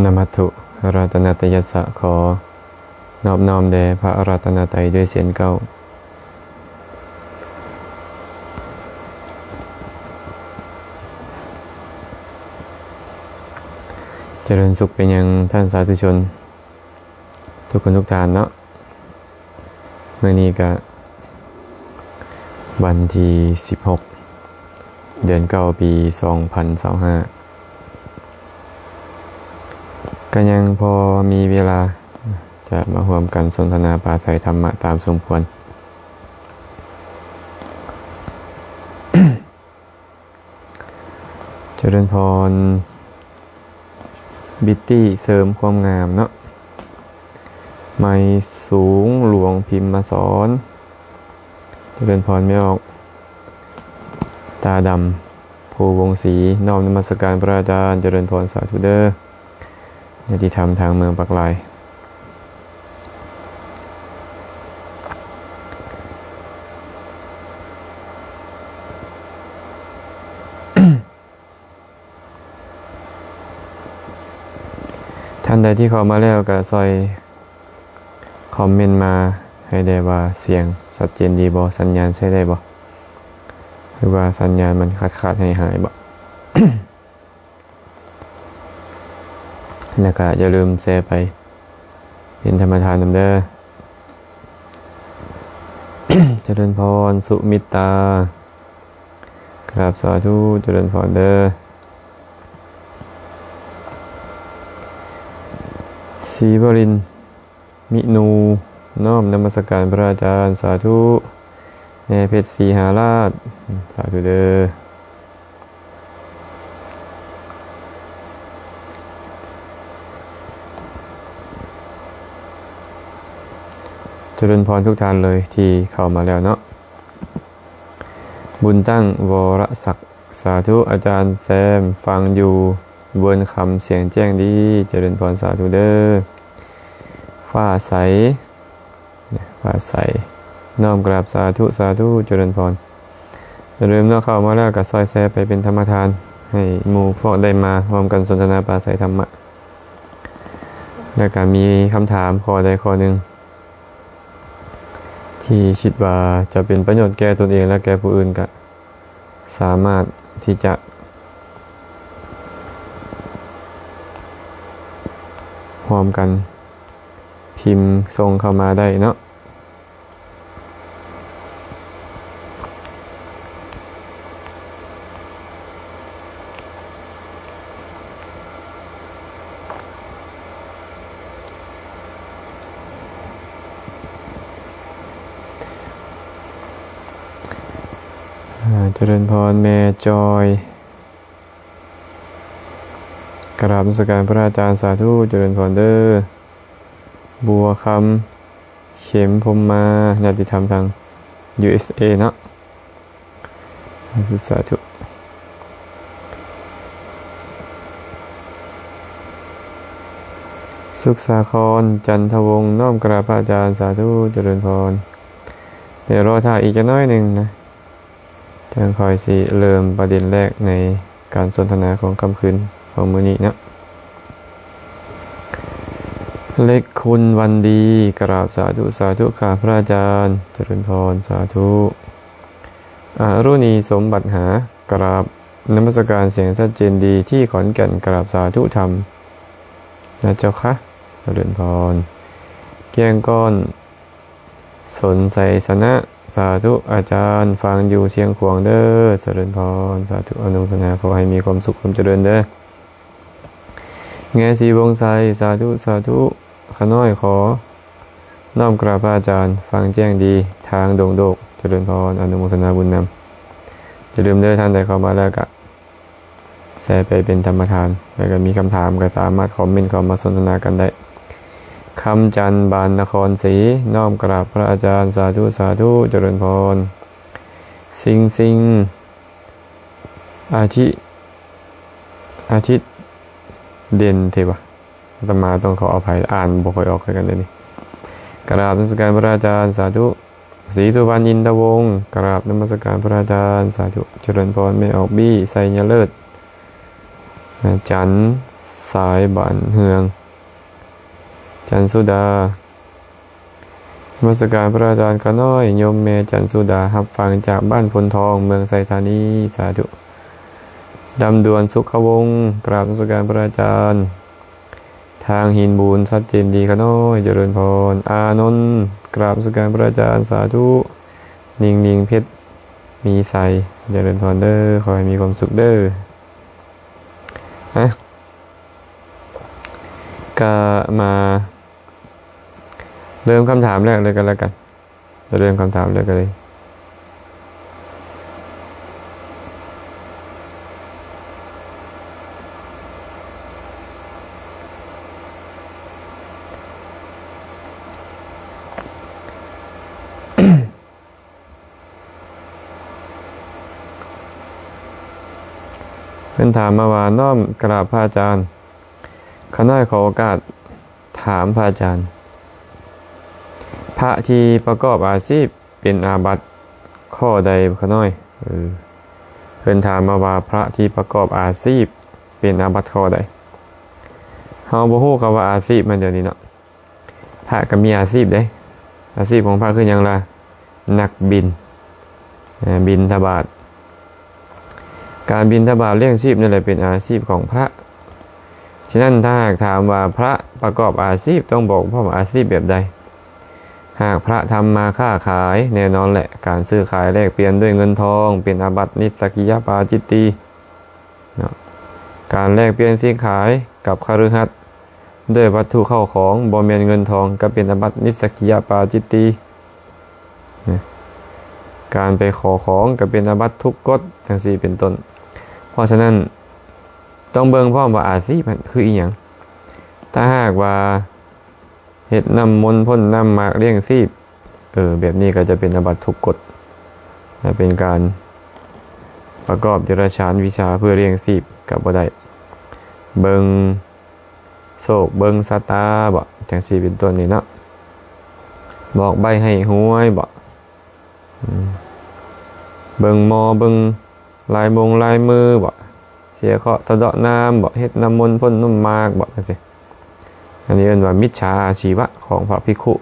นมัตถุรัตนตยัสสะขอนอบน้อมแด่พระรัตนตรัยด้วยเสียงเก้าเจริญสุขเป็นยังท่านสาธุชนทุกคนทุกท่านเนาะเมื่อนี้ก็วันที่16เดือน9ปี2025ก็ยังพอมีเวลาจะมาร่วมกันสนทนาปราศัยธรรมะตามสมควร เจริญพรบิตตี้เสริมความงามเนาะไม้สูงหลวงพิมพ์มาสอนเจริญพรไม่ออกตาดำโพวงศรีน้อมนมัสการพระอาจารย์เจริญพรสาธุเด้อญาติธรรมทางเมืองปักลายท่านใดที่เข้ามาแล้วก็ซอยคอมเมนต์มาให้ได้ว่าเสียงชัดเจนดีบ่สัญญาณใช้ได้บ่หรือว่าสัญญาณมันขาดหายบ่ แล้วก็อย่าลืมแชร์ไปเป็นธรรมทานนำเด้อ เจริญพรสุมิตากราบสาธุเจริญพรเด้อศรีวรินทร์มินูน้อมนมัสการพระอาจารย์สาธุแม่เพชรศรีหาราชสาธุเด้อเจริญพรทุกท่านเลยที่เข้ามาแล้วเนาะบุญตั้งวรศักดิ์สาธุอาจารย์แซมฟังอยู่เวิร์นคำเสียงแจ้งดีเจริญพรสาธุเด้อฟ้าใสน้อมกราบสาธุสาธุเจริญพรอย่าลืมเนาะเข้ามาแล้วก็ซอยแชร์ไปเป็นธรรมทานให้หมู่พวกได้มาร่วมกันสนทนาปราศัยธรรมะแล้วก็มีคำถามข้อใดข้อหนึ่งที่คิดว่าจะเป็นประโยชน์แก่ตนเองและแก่ผู้อื่นก็สามารถที่จะพร้อมกันพิมพ์ส่งเข้ามาได้เนาะเจริญพรแม่จอยกราบนมัสการพระอาจารย์สาธุเจริญพรเด้อบัวคำเข็มพรมมาญาติธรรมทาง USA เนาะสาธุสุขสาครจันทวงศ์น้อมกราบพระอาจารย์สาธุเจริญพรเดี๋ยวรอท่าอีกจะน้อยหนึ่งนะจังคอยสิเริ่มประเด็นแรกในการสนทนาของค่ำคืนของมื้อนี้นะเล็กคุณวันดีกราบสาธุสาธุค่ะพระอาจารย์เจริญพรสาธุอรุณีสมบัติหากราบนมัสการเสียงชัดเจนดีที่ขอนแก่นกราบสาธุธรรมนะเจ้าค่ะเจริญพรเกียงก้อนสนใสสนะสาธุอาจารย์ฟังอยู่เชียงขวางเด้อเจริญพรสาธุอนุโมทนาขอให้มีความสุขความเจริญเด้อแง่สีวงไซสาธุสาธุขน้อยขอน้อมกราบพระอาจารย์ฟังแจ้งดีทางดงโดกเจริญพรอนุโมทนาบุญนำจะลืมเด้อท่านใดเข้ามาแล้วก็แชร์ไปเป็นธรรมทานแล้วก็มีคำถามก็สามารถคอมเมนต์เข้ามาสนทนากันได้คำจันบานนครศรีน้อมกราบพระอาจารย์สาธุสาธุเจริญพรสิงอาทิตย์เด่นเทวะอาตมาต้องขออภัยอ่านบ่ค่อยออกกันเลยนี่กราบนมัสการพระอาจารย์สาธุศรีสุวรรณอินทวงศ์กราบนมัสการพระอาจารย์สาธุเจริญพรไม่ออกบี้ไซยเลิศจันทร์ สายบ้านเฮืองจันสุดานมัสการพระอาจารย์ขน้อยโยมเมจันสุดาหับฟังจากบ้านพลทองเมืองไซธานีสาธุดำดวนสุขวงศ์กราบนมัสการพระอาจารย์ทางหินบูนชัดเจนดีขน้อยเจริญพรอานนท์กราบนมัสการพระอาจารย์สาธุนิ่งเพชรมีใสเจริญพรเด้อขอให้มีความสุขเด้อก็มาเริ่มคำถามแรกเลยกันแล้วกันจะเริ่มคำถามแรกกันเลยเป็นถามมาว่าน้อมกราบพระอาจารย์ข้าน้อยขอโอกาสถามพระอาจารย์พระที่ประกอบอาชีพเป็นอาบัติข้อใดข้าน้อยเป็นถามมาว่าพระที่ประกอบอาชีพเป็นอาบัติข้อใดเฮาบ่ฮู้คำว่าอาชีพมันเดี๋ยวนี้เนาะพระก็มีอาชีพเด้อาชีพของพระคือหยังล่ะนักบินบิณฑบาตการบิณฑบาตเลี้ยงชีพนั่นแหละเป็นอาชีพของพระฉะนั้นถ้าหากถามว่าพระประกอบอาชีพต้องบอกว่าอาชีพแบบใดหากพระทำมาค้าขายแน่นอนแหละการซื้อขายแลกเปลี่ยนด้วยเงินทองเป็นอาบัตินิสสกิยปาจิตติการแลกเปลี่ยนซื้อขายกับคฤหัสถ์ด้วยวัตถุเข้าของบ่แม่นเงินทองก็เป็นอาบัตินิสสกิยปาจิตติการไปขอของก็เป็นอาบัติทุกกฎจังซี่เป็นต้นเพราะฉะนั้นต้องเบิ่งพร้อมว่าอาชีพมันคืออีหยังถ้าหากว่าเฮ็ดน้ำมนต์พ่นน้ำหมากเลี้ยงชีพแบบนี้ก็จะเป็นอาบัติทุกกฎเป็นการประกอบเดรัจฉานวิชาเพื่อเลี้ยงชีพกับบ่ได้เบิ่งโศกเบิ่งสตาบ่จังซี่เป็นต้นนี่เนาะบอกใบให้หวยบ่เบิ่งหมอเบิ่งลายมือบ่เสียเคราะห์สะเดาะน้ำบ่เฮ็ดน้ำมนต์พ่นน้ำหมากบ่จังซี่อันนี้เรียกว่ามิจฉาอาชีวะของพระภิกขุ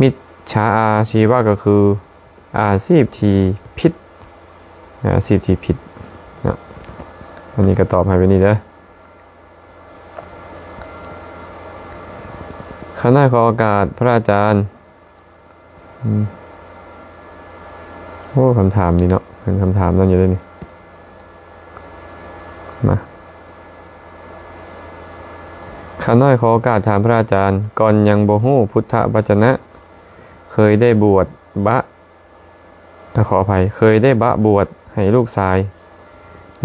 มิจฉาอาชีวะก็คืออาชีพที่ผิดอาชีพที่ผิดนะอันนี้ก็ตอบให้ไปนี่เด้อคณะขอโอกาสพระอาจารย์โอ้คำถามนี่เนาะเป็นคำถามนั่นอยู่เลยนี่มาข้าน้อยขอโอกาสถามพระอาจารย์ก่อนยังบ่ฮู้พุทธวจนะเคยได้บวชขออภัยเคยได้บวชให้ลูกชาย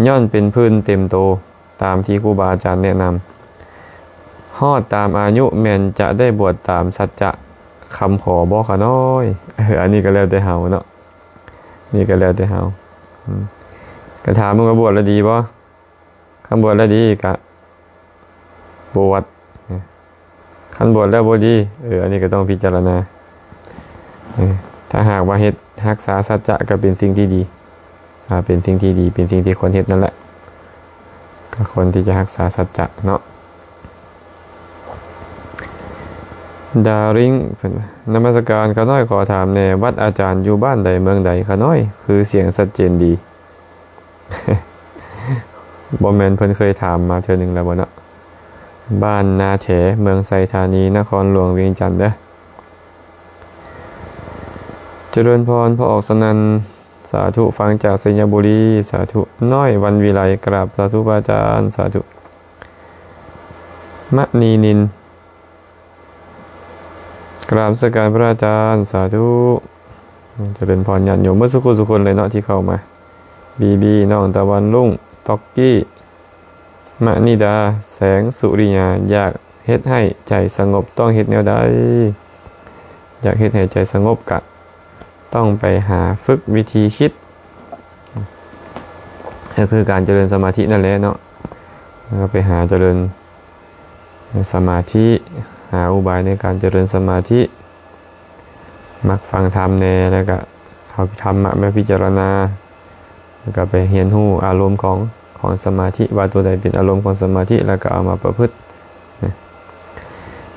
ย่อนเป็นพื้นเต็มโตตามที่ครูบาอาจารย์แนะนำฮอดตามอายุแม่นจะได้บวชตามสัจจะคำขอบ่ข้าน้อยอันนี้ก็แล้วแต่เฮาเนาะนี่ก็แล้วแต่เฮาก็ถามมึงว่าบวชแล้วดีบ่คำบวชแล้วดีกะบวชคันบวชแล้วบ่ดีอันนี้ก็ต้องพิจารณาถ้าหากว่าเฮ็ดรักษาสัจจะก็เป็นสิ่งที่ดีเป็นสิ่งที่ดีเป็นสิ่งที่ควรเฮ็ดนั่นแหละก็คนที่จะรักษาสัจจะเนาะดาริงนมัสการข้าน้อยขอถามแน่วัดอาจารย์อยู่บ้านใดเมืองใดข้าน้อยคือเสียงชัดเจนดีบ่แม่นเพิ่นเคยถามมาเทื่อนึงแล้วบ่เนาะบ้านนาแถเมืองไซธานีนครหลวงเวียงจันทน์เด้อเจริญพรพระออกสนันสาธุฟังจากสัญญบุรีสาธุน้อยวันวิไลกราบสาธุพระอาจารย์สาธุมณีนินกราบสักการพระอาจารย์สาธุเจริญพรญาติโยมเมื่อสุขคนเลยเนาะที่เข้ามาบีน้องตะวันลุ่งต็อกกี้มณิดาแสงสุริยาอยากเฮ็ดให้ใจสงบต้องเฮ็ดแนวใดอยากเฮ็ดให้ใจสงบกะต้องไปหาฝึกวิธีคิดก็คือการเจริญสมาธินั่นแหละเนาะแล้วก็ไปหาเจริญสมาธิหาอุบายในการเจริญสมาธิมักฟังธรรมแน่แล้วก็เอาธรรมะมาพิจารณาแล้วก็ไปเรียนรู้อารมณ์ของ ของสมาธิว่าตัวใดเป็นอารมณ์ของสมาธิแล้วก็เอามาประพฤติ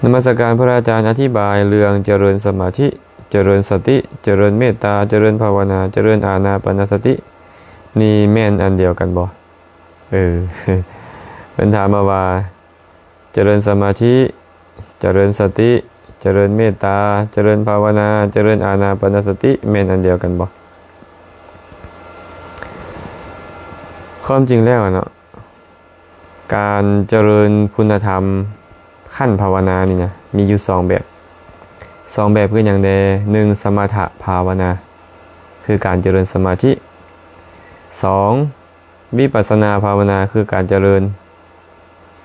นมัสการพระอาจารย์อธิบายเรื่องเจริญสมาธิเจริญสติเจริญเมตตาเจริญภาวนาเจริญอานาปานสตินี่แม่นอันเดียวกันบ่เป็นถามมาว่าเจริญสมาธิเจริญสติเจริญเมตตาเจริญภาวนาเจริญอานาปานสติแม่นอันเดียวกันบ่ความจริงแล้วเนาะการเจริญคุณธรรมขั้นภาวนานี่นะมีอยู่2แบบคืออย่างใด1สมถะภาวนาคือการเจริญสมาธิ2วิปัสสนาภาวนาคือการเจริญ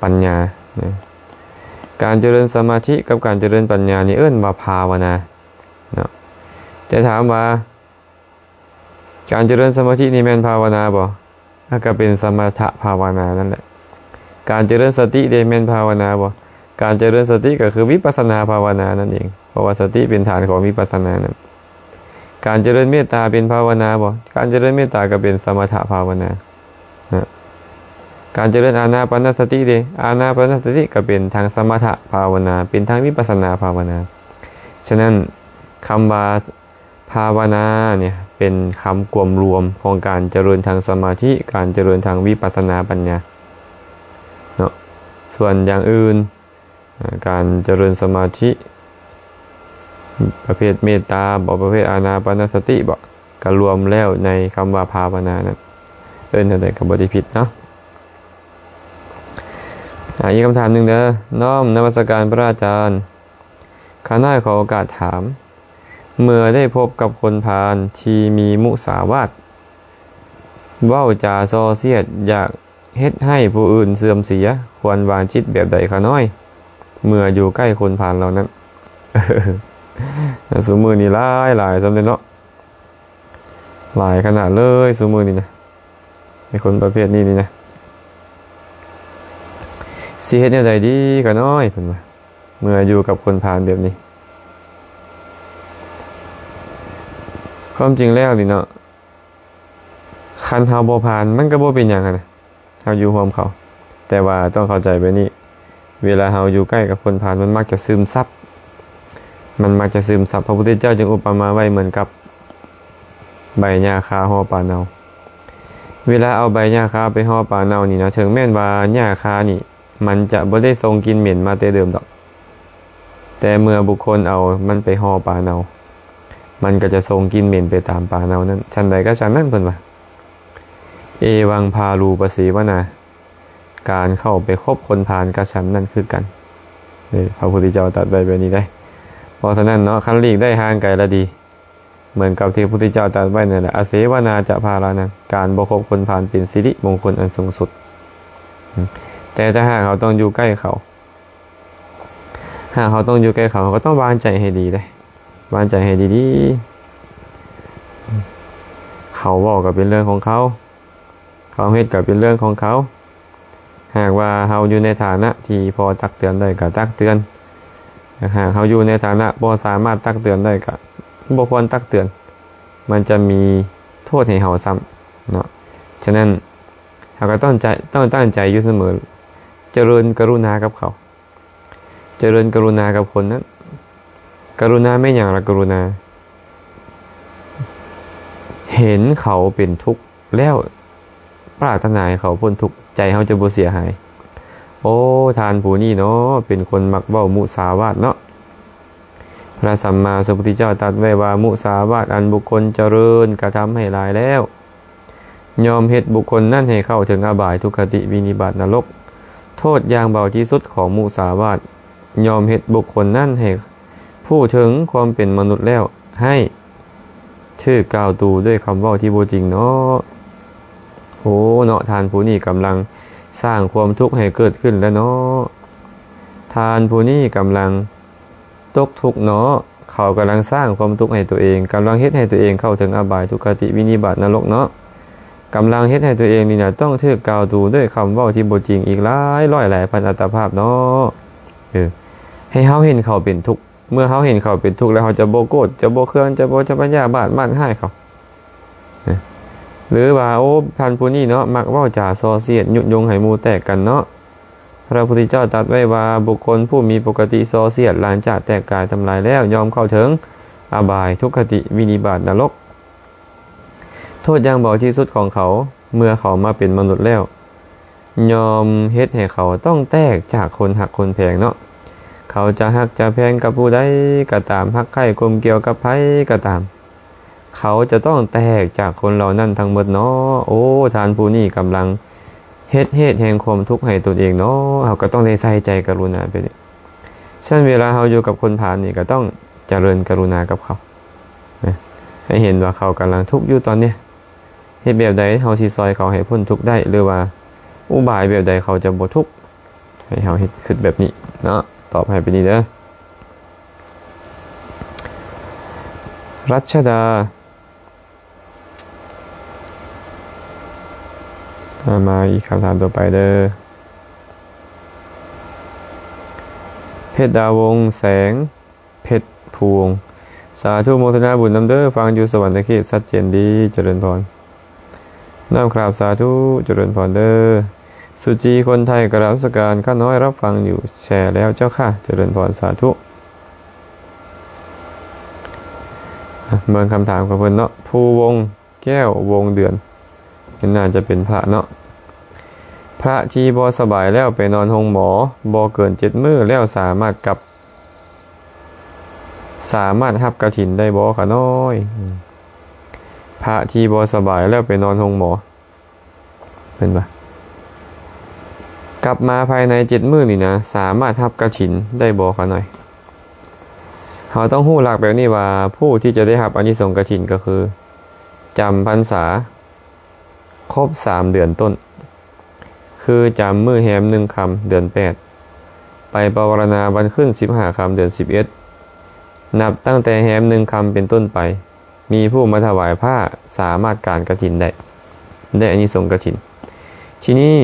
ปัญญาการเจริญสมาธิกับการเจริญปัญญานี่เอิ้นว่าภาวนาเนาะแต่ถามว่าการเจริญสมาธินี่แม่นภาวนาบ่ก็เป็นสมถะภาวนานั่นแหละการเจริญสติได้แม่นภาวนาบ่การเจริญสติก็คือวิปัสสนาภาวนานั่นเองเพราะว่าสติเป็นฐานของวิปัสสนานั้นการเจริญเมตตาเป็นภาวนาบ่การเจริญเมตตาก็เป็นสมถะภาวนาการเจริญอานาปานสติอานาปานสติก็เป็นทางสมถะภาวนาเป็นทางวิปัสสนาภาวนาฉะนั้นคำว่าภาวนาเนี่ยเป็นคำกลมรวมของการเจริญทางสมาธิการเจริญทางวิปัสสนาปัญญาเนาะส่วนอย่างอื่นการเจริญสมาธิประเภทเมตตาบอกประเภทอานาปานสติบอกก็รวมแล้วในคำว่าภาวนานั้นเอิ้นอะไรกับบริผิดเนาะอีกคำถามหนึ่งเด้อน้อมนมัสการพระอาจารย์ข้าน้อยขอโอกาสถามเมื่อได้พบกับคนพาลที่มีมุสาวาทเว้าจาส่อเสียดอยากเฮ็ดให้ผู้อื่นเสื่อมเสียควรวางจิตแบบใดข้าน้อยเมื่ออยู่ใกล้คนพาลเหล่านั้นสมือนี่หลายสำเร็จเนาะหลายขนาดเลยสมือนี่นะในคนประเภทนี้นี่นะสิเฮ็ดแนวใดดีข้าน้อยเพิ่นว่าเมื่ออยู่กับคนพาลแบบนี้ความจริงแล้วนี่เนาะคันเฮาบ่ผ่านมันก็บ่เป็นหยังนะเฮาอยู่ร่วมเขาแต่ว่าต้องเข้าใจไว้นี่เวลาเฮาอยู่ใกล้กับคนผ่านมันมักจะซึมซับพระพุทธเจ้าจึงอุปมาไว้เหมือนกับใบหญ้าคาห่อปลาเนาเวลาเอาใบหญ้าคาไปห่อปลาเนานี่นะถึงแม้นว่าหญ้าคานี่มันจะบ่ได้ทรงกลิ่นเหม็นมาแต่เดิมดอกแต่เมื่อบุคคลเอามันไปห่อปลาเนามันก็จะทรงกลิ่นเหม็นไปตามปลาเนานั้นฉันใดก็ฉันนั้นเพิ่นว่าเอวังพาลูปสีวนาการเข้าไปคบคนพาลกับฉันนั่นคือกันพระพุทธเจ้าตรัสไว้แบบนี้ได้เพราะฉะนั้นเนาะคันหลีกได้ห่างไกลละดีเหมือนกับที่พระพุทธเจ้าตรัสไว้นั่นแหละอเสวนาจะพารานะการบ่คบคนพาลเป็นสิริมงคลอันสูงสุดแต่ถ้าหากเขาต้องอยู่ใกล้เขาเขาก็ต้องวางใจให้ดีเลยวางใจให้ดีๆเขาบอกก็เป็นเรื่องของเขาเฮ็ดก็เป็นเรื่องของเขาหากว่าเฮาอยู่ในฐานะที่พอตักเตือนได้ก็ตักเตือนหากเฮาอยู่ในฐานะบ่สามารถตักเตือนได้ก็บ่ควรตักเตือนมันจะมีโทษให้เฮาซ้ำเนาะฉะนั้นเฮาก็ต้องตั้งใจอยู่เสมอเจริญกรุณากับเขาเจริญกรุณากับคนนั้นกรุณาไม่อย่างละกรุณาเห็นเขาเป็นทุกข์แล้วปรารถนาให้เขาพ้นทุกข์ใจเขาจะบ่เสียหายโอ้ทานผู้นี้เนาะเป็นคนมักเว้ามุสาวาทเนาะพระสัมมาสัมพุทธเจ้าตรัสไว้ว่ามุสาวาทอันบุคคลเจริญกระทำให้หลายแล้วยอมเฮ็ดบุคคลนั่นให้เข้าถึงอบายทุกขติวินิบาตนรกโทษอย่างเบาที่สุดของมุสาวาทยอมเฮ็ดบุคคลนั่นให้ผู้ถึงความเป็นมนุษย์แล้วให้ชื่อกล่าวตูด้วยคำเว้าที่บ่จริงเนาะโอ้เนาะทานผู้นี้กำลังสร้างความทุกข์ให้เกิดขึ้นแล้วเนาะทานผู้นี้กำลังตกทุกข์เนาะเขากำลังสร้างความทุกข์ให้ตัวเองกำลังเฮ็ดให้ตัวเองเข้าถึงอบายทุกขติวินิบาตนรกเนาะกำลังเฮ็ดให้ตัวเองนี่นะต้องถูกกล่าวตูด้วยคำเว้าที่บ่จริงอีกหลายร้อยหลายพันอัตภาพเนาะให้เฮาเห็นเขาเป็นทุกข์เมื่อเขาเห็นเขาเป็นทุกข์แล้วเขาจะบ่โกรธจะบ่เคืองจะบ่จะปัญญาบาทมั่นให้เขา หรือว่าโอ้ท่านผู้นี้เนาะมักเว้าจาส่อเสียดยุยงให้หมู่แตกกันเนาะพระพุทธเจ้าตรัสไว้ว่าบุคคลผู้มีปกติส่อเสียดหลังจากแตกกายทำลายแล้วยอมเข้าถึงอบายทุกขติวินิบาตนรกโทษอย่างเบาที่สุดของเขาเมื่อเขามาเป็นมนุษย์แล้วยอมเฮ็ดให้เขาต้องแตกจากคนหักคนแพงเนาะเขาจะหักจะแพงกับผู้ใดก็ตามหักใคร่กลมเกี่ยวกับไผก็ตามเขาจะต้องแตกจากคนเหล่านั้นทั้งหมดเนาะโอ้ทานผู้นี้กำลังเฮ็ดแห่งความทุกข์ให้ตนเองเนาะเขาก็ต้องได้ใส่ใจกรุณาไปนี่ฉะนั้นเวลาเขาอยู่กับคนผ่านนี่ก็ต้องเจริญกรุณากับเขาให้เห็นว่าเขากำลังทุกข์อยู่ตอนนี้เฮ็ดแบบใดเขาสิซอยเขาให้พ้นทุกข์ได้หรือว่าอุบายแบบใดเขาจะบ่ทุกข์ให้เขาเฮ็ดคิดแบบนี้เนาะตอบให้ไปนี่เด้อรัชดามาอีกคำถามต่อไปเด้อเพชรดาวงแสงเพชรพวงสาธุโมทนาบุญนำเด้อฟังอยู่สวรรค์เขตชัดเจนดีเจริญพรน้ำคราบสาธุเจริญพรเด้อสุจีคนไทยกราบสการข้าน้อยรับฟังอยู่แชร์แล้วเจ้าค่ะเจริญพรสาธุเมืองคำถามของเพิ่นเนาะภูวงแก้ววงเดือนน่าจะเป็นพระเนาะพระที่บ่สบายแล้วไปนอนห้องหมอบ่เกิน7 มื้อแล้วสามารถรับกฐินได้บ่ค่ะน้อยพระที่บ่สบายแล้วไปนอนห้องหมอเป็นปะกลับมาภายใน7 มื้อนี่นะสามารถรับกฐินได้บ่ค่ะน้อยเราต้องรู้หลักแบบนี้ว่าผู้ที่จะได้รับอานิสงส์กฐินก็คือจำพรรษาครบ3 เดือนต้นคือจำมื้อแหม1 ค่ำเดือน8ไปปวารณาวันขึ้น15 ค่ำเดือน11นับตั้งแต่แหม1 ค่ำเป็นต้นไปมีผู้มาถวายผ้าสามารถการกฐินได้อานิสงส์กฐินทีนี้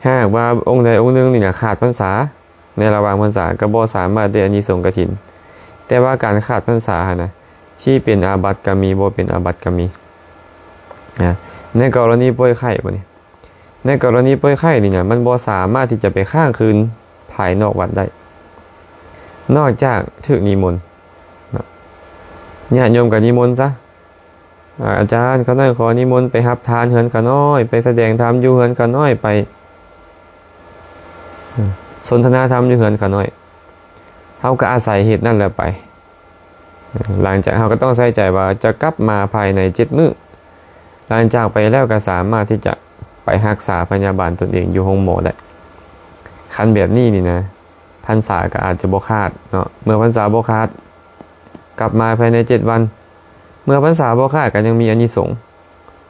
หากว่าองค์ใดองค์หนึ่งนี่นะขาดพรรษาในระหว่างพรรษาก็บ่สามารถได้อานิสงส์กฐินแต่ว่าการขาดพรรษานะที่เป็นอาบัติก็มีบ่เป็นอาบัติก็มีนะในกรณีป่วยไข้บ่นี่ในกรณีป่วยไข้นี่นะมันบ่สามารถที่จะไปค้างคืนภายนอกวัดได้นอกจากถึกนิมนต์ญาติโยมก็นิมนต์ซะอาจารย์เขาน้อยขอนิมนต์ไปรับทานเฮือนเขาน้อยไปแสดงธรรมอยู่เฮือนเขาน้อยไปสนทนาธรรมอยู่เฮือนเขาน้อยเขาก็อาศัยเหตุนั่นแหละไปหลังจากเขาก็ต้องใส่ใจว่าจะกลับมาภายใน7 มื้อหลังจากไปแล้วก็สามารถที่จะไปรักษาพยาบาลตนเองอยู่ห้องหมอได้คันแบบนี้นี่นะพรรษาก็อาจจะบ่ขาดเนาะเมื่อพรรษาบ่ขาดกลับมาภายใน7 วันเมื่อพรรษาบ่ขาดก็ยังมีอานิสงส์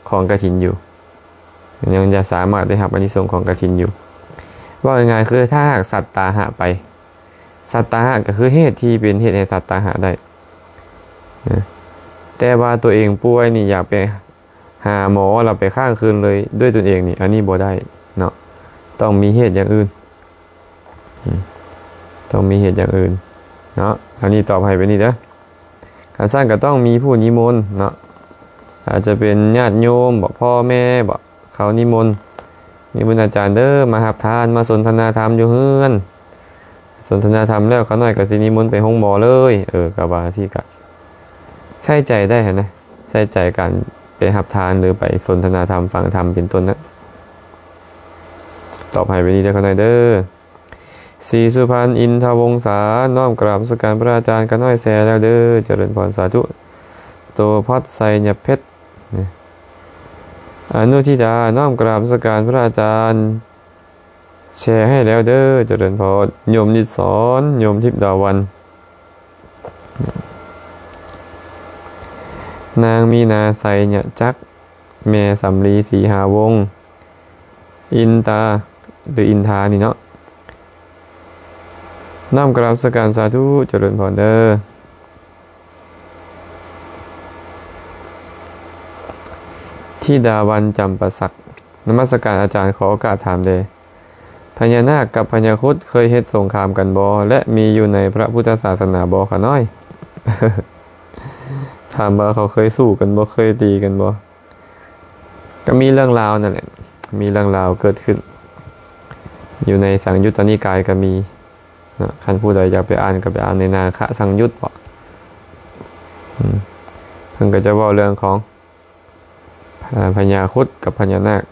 ของกฐินอยู่ยังจะสามารถได้รับอานิสงส์ของกฐินอยู่ว่าง่ายๆคือถ้าหากสัตตาหะไปสัตตาหะก็คือเหตุที่เป็นเหตุให้สัตตาหะได้แต่ว่าตัวเองป่วยนี่อยากไปหาหมอเราไปค้างคืนเลยด้วยตนเองนี่อันนี้บ่ได้เนาะต้องมีเหตุอย่างอื่นต้องมีเหตุอย่างอื่นเนาะอันนี้ตอบให้ไปนี่เด้อการสร้างก็ต้องมีผู้นิมนต์เนาะอาจจะเป็นญาติโยมบอกพ่อแม่บอกเขานิมนต์อาจารย์เด้อมารับทานมาสนทนาธรรมอยู่เฮือนสนทนาธรรมแล้วเขาหน่อยก็สินิมนต์ไปห้องหมอเลยก็ว่าที่ก็ใช้ใจได้นะใช้ใจการไปรับทานหรือไปสนทนาธรรมฟังธรรมเป็นต้นนะตอบให้ไปนี้ได้เขาหน่อยเด้อศรีสุพรรณอินทวงศาน้อมกราบสการพระอาจารย์กันน้อยแซ่แล้วเด้อเจริญพรสาธุโตพัดไสยเพชรอนุทิดาน้อมกราบสการพระอาจารย์แชร์ให้แล้วเด้อเจริญพรโยมนิสรโยมทิพย์ดาวันนางมีนาไสยจักแม่สำลีสีหาวงอินตาหรืออินทานี่เนาะน้อมกราบสการสาธุเจริญพรเด้อที่ดาวันจำประสักนมัสการอาจารย์ขอโอกาสถามเดพญานาคกับพญาครุฑเคยเฮ็ดสงครามกันบ่และมีอยู่ในพระพุทธศาสนาบ่ค่ะน้อย ถามว่าเขาเคยสู้กันบ่เคยตีกันบ่ ก็มีเรื่องราวนั่นแหละมีเรื่องราวเกิดขึ้นอยู่ในสังยุตตนิกายก็มีนะท่านผู้ใดอยากไปอ่านก็ไปอ่านในนาคะสังยุตบ่เพิ่นก็จะว่าเรื่องของพญาครุฑกับพญานาค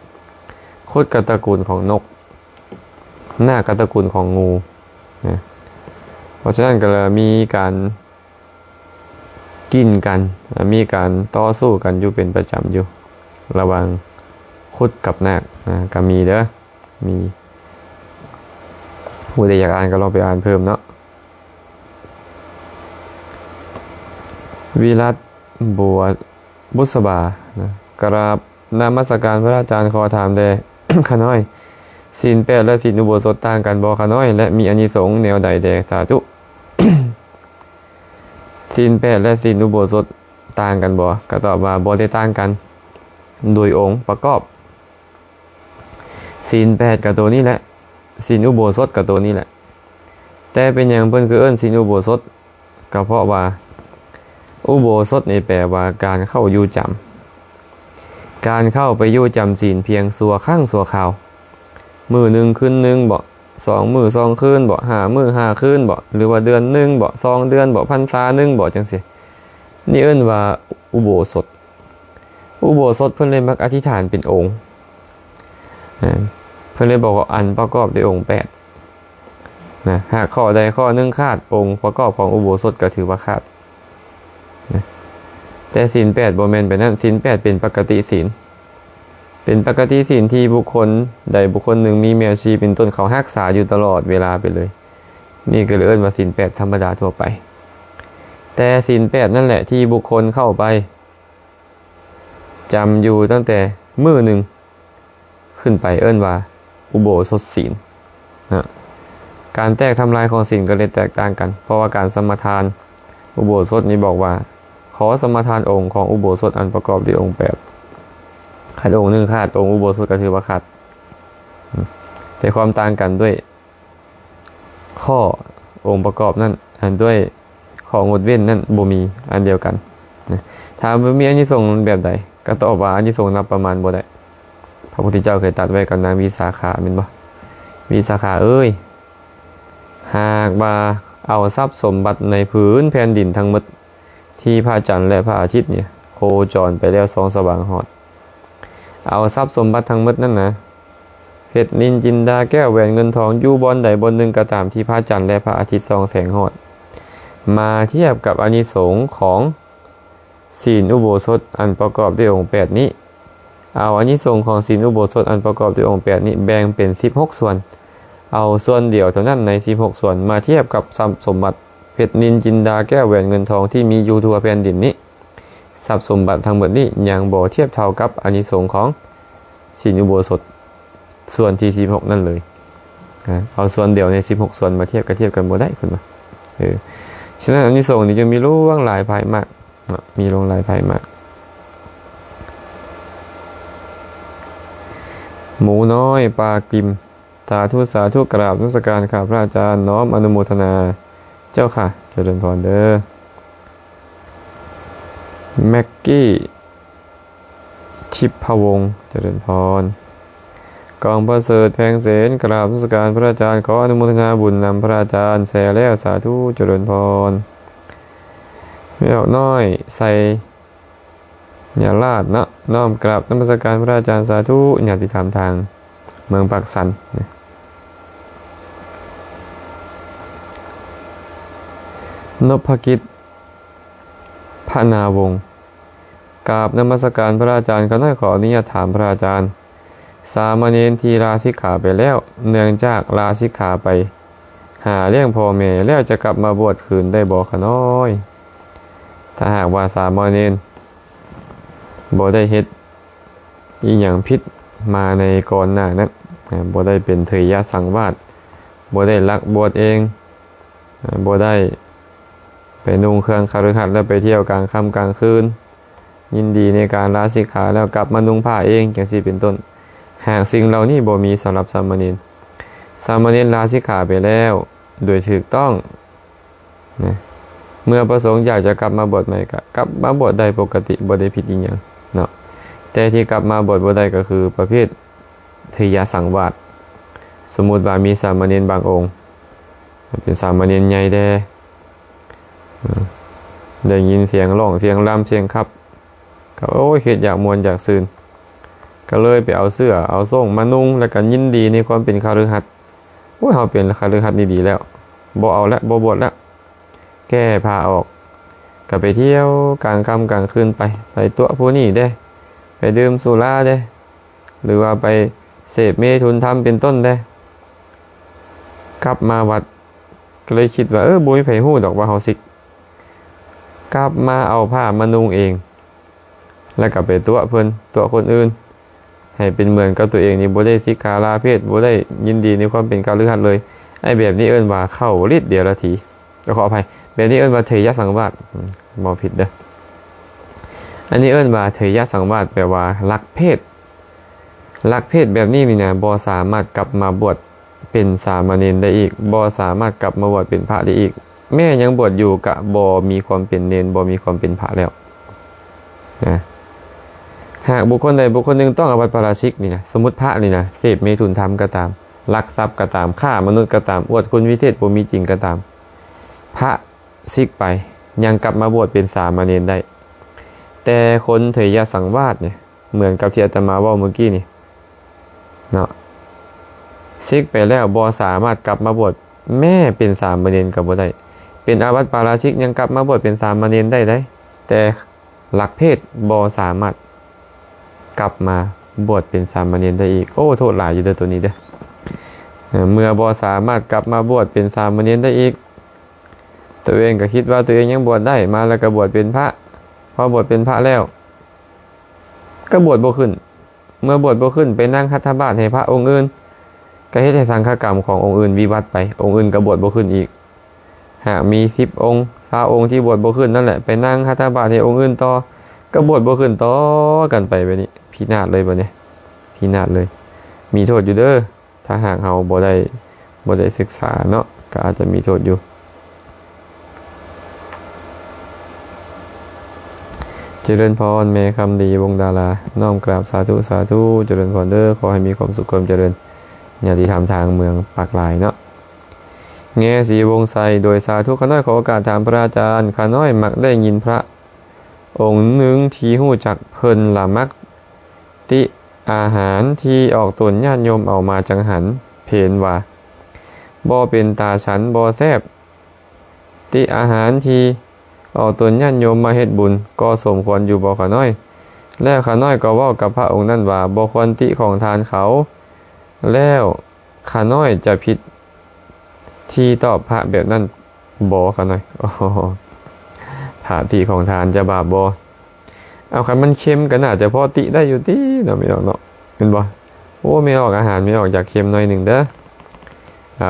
ครุฑกับตระกูลของนกนาคกับตระกูลของงูนะเพราะฉะนั้นก็เลยมีการกินกันมีการต่อสู้กันอยู่เป็นประจำอยู่ระหว่างครุฑกับนาคก็มีเด้อมีผู้ใดอยากอ่านก็ลองไปอ่านเพิ่มเนาะวิรัตบัวบุษบานะกราบนมัสการพระอาจารย์ขอถามแด่ ข้าน้อยศีล8และศีลอุโบสถต่างกันบ่ข้าน้อยและมีอานิสงส์แนวใดแด่สาธุ ศีล8และศีลอุโบสถต่างกันบ่ก็ตอบว่าบ่ได้ต่างกันโดยองค์ประกอบศีล8กับตัวนี้แหละศีลอุโบสถกับตัวนี้แหละแต่เป็นอย่างเพิ่นคือเอิ้นศีลอุโบสถก็เพราะว่าอุโบสถนี่แปลว่าการเข้าอยู่จำการเข้าไปอยู่จำศีลเพียงสัวข้างสัวข่าวมื้อ1คืน1บ่2มื้อ2คืนบ่5มื้อ5คืนบ่หรือว่าเดือน1บ่2เดือนบ่พรรษา1บ่จังซี่นี่เอิ้นว่าอุโบสถอุโบสถเพิ่นเลยมักอธิษฐานเป็นองค์เพิ่นเลยบอกว่าอันประกอบด้วยองค์8นะหากข้อใดข้อหนึ่งขาดองค์ประกอบของอุโบสถก็ถือว่าขาดนะแต่ศีล8บ่แม่นไปนั่นศีล8เป็นปกติศีลเป็นปกติศีลที่บุคคลใดบุคคลหนึ่งมีแมวชีเป็นต้นเขารักษาอยู่ตลอดเวลาไปเลยนี่ก็เลยเอิ้นว่าศีล8ธรรมดาทั่วไปแต่ศีล8นั่นแหละที่บุคคลเข้าไปจำอยู่ตั้งแต่มื้อหนึ่งขึ้นไปเอิ้นว่าอุโบสถศีลนะการแตกทำลายของศีลก็เลยแตกต่างกันเพราะว่าการสมทานอุโบสถนี้บอกว่าขอสมทานองค์ของอุโบสถอันประกอบด้วยองค์8ขาดองค์หนึ่งขาดองค์อุโบสถก็ถือว่าขาดแต่ความต่างกันด้วยข้อองค์ประกอบนั่นอันด้วยของงดเว้นนั่นบ่มีอันเดียวกันถามว่ามีอานิสงส์แบบใดก็ตอบว่าอานิสงส์นับประมาณบ่ได้พระพุทธเจ้าเคยตรัสไว้กับนางวิสาขาแม่นบ่วิสาขาเอ้ยหากว่าเอาทรัพย์สมบัติในพื้นแผ่นดินทั้งหมดที่พระจันทร์และพระอาทิตย์เนี่ยโคจรไปแล้ว2สว่างหอดเอาทรัพย์สมบัติทั้งหมดนั่นนะเพชรนิลจินดาแก้วแหวนเงินทองอยู่บนใดบนหนึ่งก็ตามที่พระจันทร์และพระอาทิตย์ส่องแสงหอดมาเทียบกับอานิสงส์ของศีลอุโบสถอันประกอบด้วยองค์8นี้เอาอานิสงส์ของศีลอุโบสถอันประกอบด้วยองค์8นี้แบ่งเป็น16ส่วนเอาส่วนเดียวเท่านั้นใน16ส่วนมาเทียบกับทรัพย์สมบัติเพชรนิลจินดาแก้วแหวนเงินทองที่มีอยู่ทั่วแผ่นดินนี้ทรัพย์สมบัติทั้งหมดนี้ยังบ่เทียบเท่ากับอานิสงส์ของศีลอุโบสถส่วนที่16นั่นเลยเอาส่วนเดียวใน16ส่วนมาเทียบกันบ่ได้คุณว่าฉะนั้นอานิสงส์นี้จะมีล่วงหลายภายมากมีลงหลายภายมากหมูน้อยปลากิมสาธุกราบนมัสการข้าพระอาจารย์น้อมอนุโมทนาเจ้าค่ะเจริญพรเด้อแม็กกี้ชิพพวงศ์เจริญพรกองประเสริฐแพงเสนกราบนมัสการพระอาจารย์ขออนุโมทนาบุญนำพระอาจารย์แส่แล้วสาธุเจริญพรแมวน้อยใส่ยาลาดเนาะน้อมกราบนมัสการพระอาจารย์สาธุญาติธรรมทางเมืองปักสันนพกิจพนาวงศ์กราบนมัสการพระอาจารย์ก็น้อยขออนุญาตถามพระอาจารย์สามเณรที่ลาสิกขาไปแล้วเนื่องจากลาสิกขาไปหาเลี้ยงพ่อแม่แล้วจะกลับมาบวชคืนได้บ่คะน้อยถ้าหากว่าสามเณรบ่ได้เฮ็ดอีหยังผิดมาในก่อนหน้านั้นบ่ได้เป็นเทยสังวาสบ่ได้ลักบวชเองบ่ได้ไปนุ่งเครื่องคฤหัสถ์แล้วไปเที่ยวกลางค่ำกลางคืนยินดีในการลาสิกขาแล้วกลับมานุ่งผ้าเองจังซี่เป็นต้นหากสิ่งเหล่านี้บ่มีสำหรับสามเณรลาสิกขาไปแล้วโดยถูกต้องนะเมื่อประสงค์อยากจะกลับมาบวชใหม่ก็กลับมาบวชได้ปกติบ่ได้ผิดอีหยังเนาะ แต่ที่กลับมาบวชบ่ได้ก็คือประเภทเทยสังวาสสมมุติว่ามีสามเณรบางองค์เป็นสามเณรใหญ่ได้ยินเสียงร้องเสียงรำเสียงคับก็โอ้ยคิดอยากมวนอยากซื่นก็เลยไปเอาเสื้อเอาส่งมานุ่งแล้วก็ยินดีในความเป็นคฤหัสถ์โอ้ยเฮาเป็นคฤหัสถ์นี่ดีแล้วบ่เอาแล้วบ่บวชแล้วแก้ผ้าออกก็ไปเที่ยวกลางค่ำกลางคืนไปตัวผู้นี้ได้ไปดื่มสุราได้หรือว่าไปเสพเมถุนธรรมเป็นต้นได้กลับมาวัดก็เลยคิดว่าบ่มีไผฮู้ดอกว่าเฮาสิกกลับมาเอาผ้ามานุ่งเองแล้วก็ไปตัวเพิ่นตัวคนอื่นให้เป็นเหมือนกับตัวเองนี่บ่ได้สิกขาลาเพศบ่ได้ยินดีในความเป็นคฤหัสถ์เลยไอ้แบบนี้เอิ้นว่าเข้าฤทธิ์เดียรถีก็ขออภัยแบบนี้เอิ้นว่าเทยสังวาสบ่ผิดเด้ออันนี้เอิ้นว่าเทยสังวาสแปลว่ารักเพศแบบนี้นี่นะบ่สามารถกลับมาบวชเป็นสามเณรได้อีกบ่สามารถกลับมาบวชเป็นพระได้อีกแม่ยังบวชอยู่ก็บ่มีความเป็นเณรบ่มีความเป็นพระแล้วนะหากบุคคลใดบุคคลหนึ่งต้องอาบัติปาราชิกนี่นะสมมุติพระนี่นะเสพเมถุนธรรมก็ตามลักทรัพย์ก็ตามฆ่ามนุษย์ก็ตามอวดคุณวิเศษบ่มีจริงก็ตามพระซิกไปยังกลับมาบวชเป็นสามเณรได้แต่คนเถยสังวาสเนี่ยเหมือนกับที่อาตมาว่าเมื่อกี้นี่เนาะซิกไปแล้วบ่สามารถกลับมาบวชแม่เป็นสามเณรก็บ่ได้เป็นอาบัติปาราชิกยังกลับมาบวชเป็นสามเณรได้แต่หลักเพศบ่สามารถกลับมาบวชเป็นสามเณรได้อีกโอ้โทษหลายอยู่เด้อตัวนี้เด้อเมื่อบ่สามารถกลับมาบวชเป็นสามเณรได้อีกตัวเองก็คิดว่าตัวเองยังบวชได้มาแล้วก็บวชเป็นพระพอบวชเป็นพระแล้วก็บวชบ่ขึ้นเมื่อบวชบ่ขึ้นไปนั่งคัตถบาทให้พระองค์อื่นก็เฮ็ดให้สังฆกรรมขององค์อื่นวิบัติไปองค์อื่นก็บวชบ่ขึ้นอีกหากมี10องค์20องค์ที่บวชบ่ขึ้นนั่นแหละไปนั่งคัตถบาทให้องค์อื่นต่อก็บวชบ่ขึ้นต่อกันไปแบบนี้พินาศเลยบัดนี้พินาศเลยมีโทษอยู่เด้อถ้าหากเฮาบ่ได้ศึกษาเนาะก็อาจจะมีโทษอยู่เจริญพรแม่คำดีวงดาราน้อมกราบสาธุเจริญพรเด้อขอให้มีความสุขความเจริญญาติธรรมทางเมืองปากหลายเนาะแง่สีวงไซโดยสาธุข้าน้อยขอโอกาสถามพระอาจารย์ข้าน้อยมักได้ยินพระองค์หนึ่งที่หู้จักเพิ่นละมักติอาหารที่ออกตนญาติโยมเอามาจังหันเพนว่าบ่เป็นตาฉันบ่แซบติอาหารที่ออกตนญาติโยมมาเฮ็ดบุญก็สมควรอยู่บ่ข้าน้อยแล้วข้าน้อยก็เว้ากับพระองค์นั้นว่าบ่ควรติของทานเขาแล้วข้าน้อยจะผิดที่ตอบพระแบบนั้นบ่ข้าน้อยถาติของทานจะบาปบ่เอาคันมันเค็มก็น่าจะพอติได้อยู่ติเนาะไม่ออกเนาะเป็นบ่โอ้ไม่ออกอาหารไม่ออกจากเค็มหน่อยหนึ่งเด้อ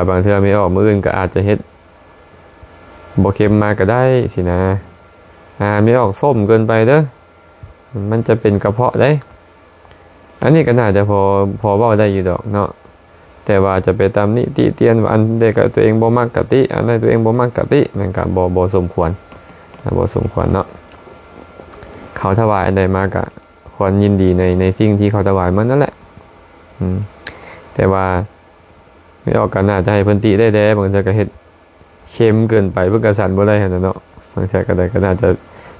บางเทื่อไม่ออกมื้ออื่นก็อาจจะเฮ็ดบ่เค็มมาก็ได้สินะไม่ออกส้มเกินไปเด้อมันจะเป็นกระเพาะได้อันนี้ก็น่าจะพอเว้าได้อยู่ดอกเนาะแต่ว่าจะไปตามนิติเตียนว่าอันใดก็ตัวเองบ่มักกะติอันใดตัวเองบ่มักกะติมันก็บ่สมควรเนาะเขาถวายอันใดมาก็ควรยินดีในสิ่งที่เขาถวายมันนั่นแหละแต่ว่าไม่ออกกันน่าจะให้เพิ่นติได้แด้บางทีก็เฮ็ดเค็มเกินไปเพิ่นก็สั่นบ่ได้หั่นเนาะบางทีก็น่าจะ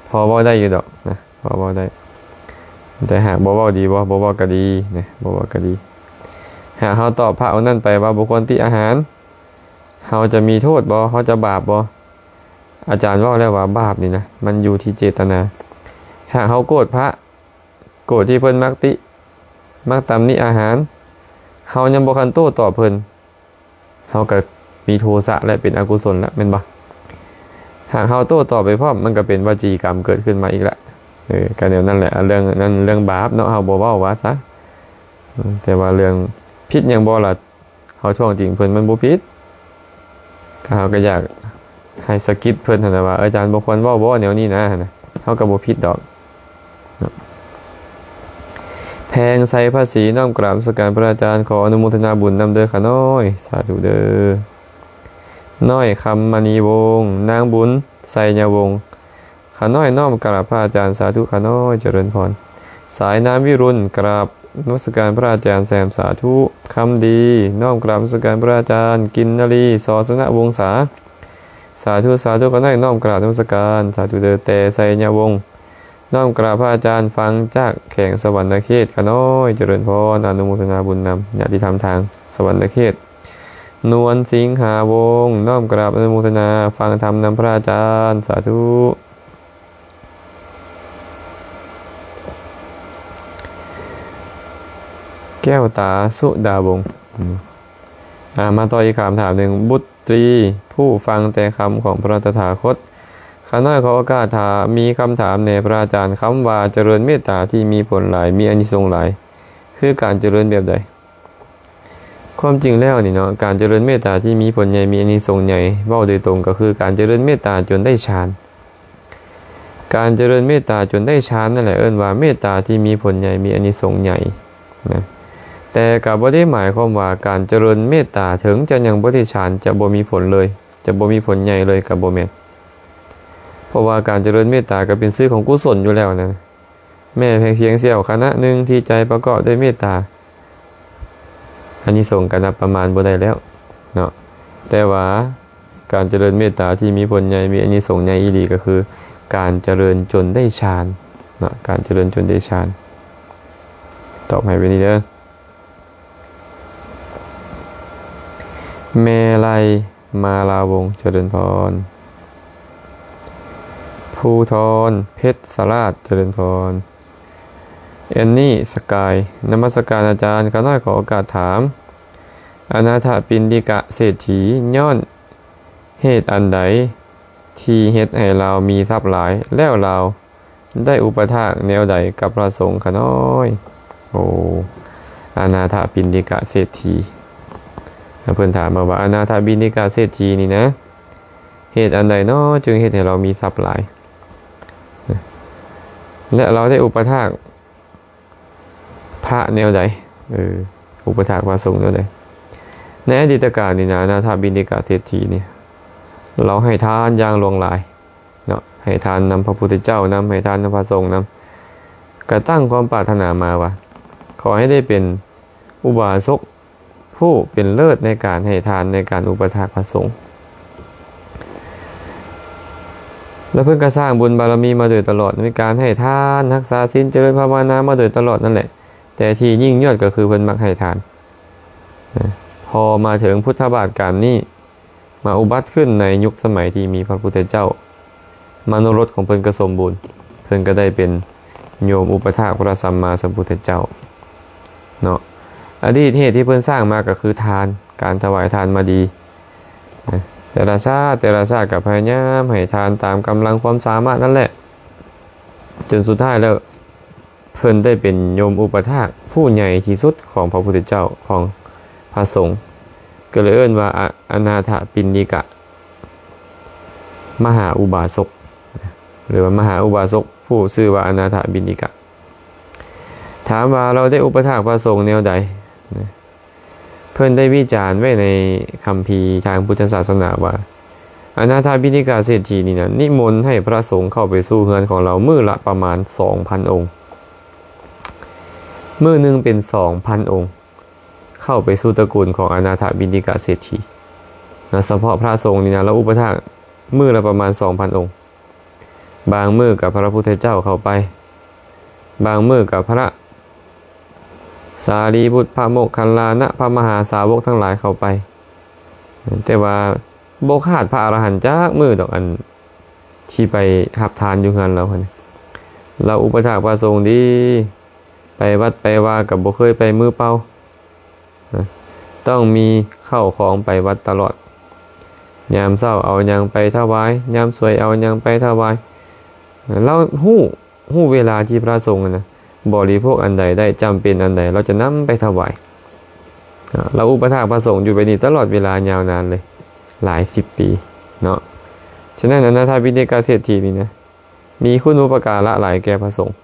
พอเว้าได้อยู่ดอกนะพอเว้าได้แต่หากบ่เว้าดีบ่เว้าก็ดีนะบ่เว้าก็ดีหากเฮาตอบพระองค์นั้นไปว่าบุคคลติอาหารเฮาจะมีโทษบ่เฮาจะบาปบ่อาจารย์ว่าแล้วว่าบาปนี่นะมันอยู่ที่เจตนาหากเฮาโกรธพระโกรธที่เพิ่นมักตำหนิอาหารเฮายังบ่คันโต้ตอบเพิ่นเฮาก็มีโทสะและเป็นอกุศลแล้วแม่นบ่หากเฮาโต้ตอบไปพร้อมมันก็เป็นวจีกรรมเกิดขึ้นมาอีกละก็เดี๋ยวนั่นแหละเรื่องบาปเนาะเฮาบ่เว้าว่าซะแต่ว่าเรื่องผิดหยังบ่ล่ะเฮาช่วงจริงเพิ่นมันบ่ผิดก็เฮาก็อยากให้สกิปเพิ่นนะว่าอาจารย์บ่ควรเว้าบ่แนวนี้นะเฮาก็บ่ผิดดอกแพงใส่ภาษีน้อมกราบสักการพระอาจารย์ขออนุโมทนาบุญนำเด้อค่ะน้อยสาธุเด้อน้อยคำมณีวงศ์นางบุญไสยาวงศ์ข้าน้อยน้อมกราบพระอาจารย์สาธุข้าน้อยเจริญพร สายน้ำวิรุณกราบนมัสการพระอาจารย์แซมสาธุคำดีน้อมกราบนมัสการพระอาจารย์กินนรีสอสนวงศาสาธุสาธุก็ได้น้อมกราบนมัสการสาธุเดอแต่ไสญวงศ์น้อมกราบพระอาจารย์ฟังจากแข่งสวรรค์เขตขน้อยเจริญพรอนุโมทนาบุญนำญาติธรรมทางสวรรค์เขตนวลสิงหาวงศ์น้อมกราบอนุโมทนาฟังธรรมนำพระอาจารย์สาธุแก้วตาสุดาวงศ์มาต่ออีกคำถามหนึ่งบุตรีผู้ฟังแต่คำของพระตถาคตข้าน้อยขอโอกาสถามมีคำถามในพระอาจารย์คำว่าเจริญเมตตาที่มีผลหลายมีอานิสงส์หลายคือการเจริญแบบใดความจริงแล้วนี่เนาะการเจริญเมตตาที่มีผลใหญ่มีอานิสงส์ใหญ่เว้าโดยตรงก็คือการเจริญเมตตาจนได้ฌานการเจริญเมตตาจนได้ฌานนั่นแหละเอิ้นว่าเมตตาที่มีผลใหญ่มีอานิสงส์ใหญ่นะแต่ก็บ่ได้หมายความว่าการเจริญเมตตาถึงจะยังบ่ได้ฌานจะบ่มีผลเลยจะบ่มีผลใหญ่เลยก็บ่แม่นเพราะว่าการเจริญเมตตาก็เป็นชื่อของกุศลอยู่แล้วนะแม้เพียงเสี้ยวขณะหนึ่งที่ใจประกอบด้วยเมตตาอานิสงส์ก็นับประมาณบ่ได้แล้วเนาะแต่ว่าการเจริญเมตตาที่มีผลใหญ่มีอานิสงส์ใหญ่อีหลีก็คือการเจริญจนได้ฌานเนาะการเจริญจนได้ฌานตอบให้ไปนี่เด้อเมลัยมาลาวงศ์เจริญพรภูธรเพชรสราชเจริญพรแอนนี่สกายนมัสการอาจารย์ข้าน้อยขอโอกาสถามอนาถปิณฑิกะเศรษฐีย้อนเหตุอันใดที่เฮ็ดให้เรามีทรัพย์หลายแล้วเราได้อุปถากแนวใดกับพระสงฆ์ข้าน้อยโอ้อนาถปิณฑิกะเศรษฐีเพิ่นถามมาว่าอนาถปิณฑิกะเศรษฐีนี่นะเหตุอันใดเนาะจึงเฮ็ดให้เรามีทรัพย์หลายและเราได้อุปถากพระแนวใดอุปถากพระสงฆ์แนวใดในอดีตกาลนี่นะอนาถปิณฑิกะเศรษฐีนี่เราให้ทานอย่างหลวงหลายเนาะให้ทานนำพระพุทธเจ้านำให้ทานนำพระสงฆ์นำก็ตั้งความปรารถนามาว่าขอให้ได้เป็นอุบาสกผู้เป็นเลิศในการให้ทานในการอุปถากพระสงฆ์และเพิ่งก็สร้างบุญบารมีมาโดยตลอดในการให้ทานรักษาศีลเจริญภาวนามาโดยตลอดนั่นแหละแต่ที่ยิ่งยอดก็คือเพิ่นมักให้ทานพอมาถึงพุทธบาทการนี้มาอุบัติขึ้นในยุคสมัยที่มีพระพุทธเจ้ามโนรสของเพิ่นก็สมบูรณ์เพิ่นก็ได้เป็นโยมอุปถากพระสัมมาสัมพุทธเจ้าเนาะอดีตเหตุที่เพิ่นสร้างมาก็คือทานการถวายทานมาดีแต่ละชาติกับพยายามให้ทานตามกำลังความสามารถนั่นแหละจนสุดท้ายแล้วเพิ่นได้เป็นโยมอุปถากผู้ใหญ่ที่สุดของพระพุทธเจ้าของพระสงฆ์ก็เลยเอิ้นว่าอนาถปิณฑิกะมหาอุบาสกหรือว่ามหาอุบาสกผู้ชื่อว่าอนาถปิณฑิกะถามว่าเราได้อุปถากพระสงฆ์แนวใดเพิ่นได้วิจารณ์ไว้ในคัมภีร์ทางพุทธศาสนาว่าอนาถปิณฑิกะเศรษฐีนี่นะนิมนต์ให้พระสงฆ์เข้าไปสู่เฮือนของเรามื้อละประมาณ 2,000 องค์มื้อนึงเป็น 2,000 องค์เข้าไปสู่ตระกูลของอนาถปิณฑิกะเศรษฐีนะเฉพาะพระสงฆ์นี่นะเราอุปถากมื้อละประมาณ 2,000 องค์บางมื้อกับพระพุทธเจ้าเข้าไปบางมื้อกับพระสารีบุตรพระโมคคัลลานะพระมหาสาวกทั้งหลายเข้าไปแต่ว่าบ่ขาดพระอรหันต์จักมื้อดอกอันที่ไปรับทานอยู่เฮือนเราอุปถากพระสงฆ์ดีไปวัดไปว่ากับบ่เคยไปมือเปล่าต้องมีเข้าของไปวัดตลอดยามเช้าเอาหยังไปถวายยามสวยเอาหยังไปถวายเราฮู้เวลาที่พระสงฆ์นะบริโภคอันใดได้จำเป็นอันใดเราจะนำไปถวายเราอุปถากพระสงฆ์อยู่ไปนี่ตลอดเวลายาวนานเลยหลาย10 ปีเนาะฉะนั้นอนาถปิณฑิกะเศรษฐีนี่นะมีคุณอุปการะหลายแก่พระสงฆ์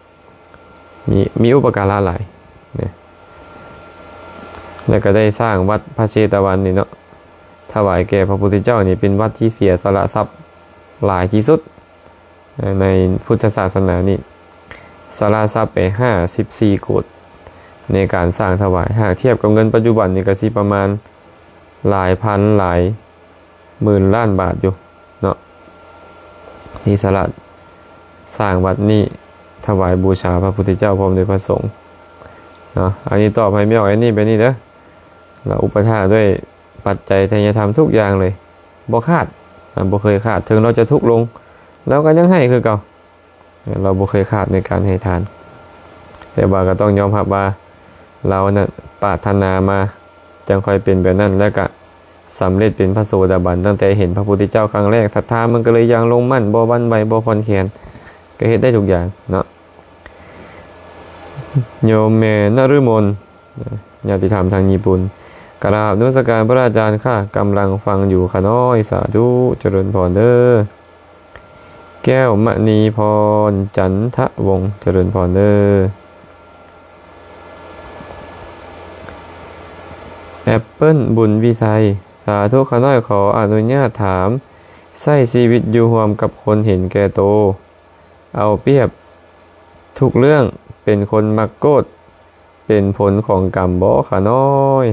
มีอุปการะหลายนะแล้วก็ได้สร้างวัดพระเชตวันนี่เนาะถวายแก่พระพุทธเจ้านี่เป็นวัดที่เสียสละทรัพย์หลายที่สุดในพุทธศาสนานี่ สาราทรัพย์ไป54 โกฏในการสร้างถวายหากเทียบกับเงินปัจจุบันนี่ก็สิประมาณหลายพันหลายหมื่นล้านบาทอยู่เนาะที่สละสร้างวัดนี้ถวายบูชาพระพุทธเจ้าพร้อมด้วยพระสงฆ์เนาะอันนี้ต่อไปไม่เอาอันนี้ไปนี่เด้อเราอุปถาด้วยปัจจัยทายธรรมทุกอย่างเลยบ่ขาดบ่เคยขาดถึงเราจะทุกข์ลงแล้วก็ยังให้คือเก่าเราบ่เคยขาดในการให้ทานแต่ว่าก็ต้องยอมรับว่าเราน่ะปรารถนามาจังค่อยเป็นแบบนั้นแล้วก็สำเร็จเป็นพระโสดาบันตั้งแต่เห็นพระพุทธเจ้าครั้งแรกศรัทธามันก็เลยยังลงมั่นบ่หวั่นไหวบ่ผ่อนแขนก็เฮ็ดได้ทุกอย่างเนาะโยมแม่นฤมลญาติธรรมทางญี่ปุ่นกราบนมัสการพระอาจารย์ค่ะกำลังฟังอยู่ค่ะน้อยสาธุเจริญพรเด้อแก้วมณีพรจันทวงศ์เจริญพรเด้อแอปเปิ้ลบุญวิสัยสาธุค่ะน้อยขออนุญาตถามใช้ชีวิตอยู่ร่วมกับคนเห็นแก่โตเอาเปรียบทุกเรื่องเป็นคนมักโกรธเป็นผลของกรรมบ่ค่ะน้อย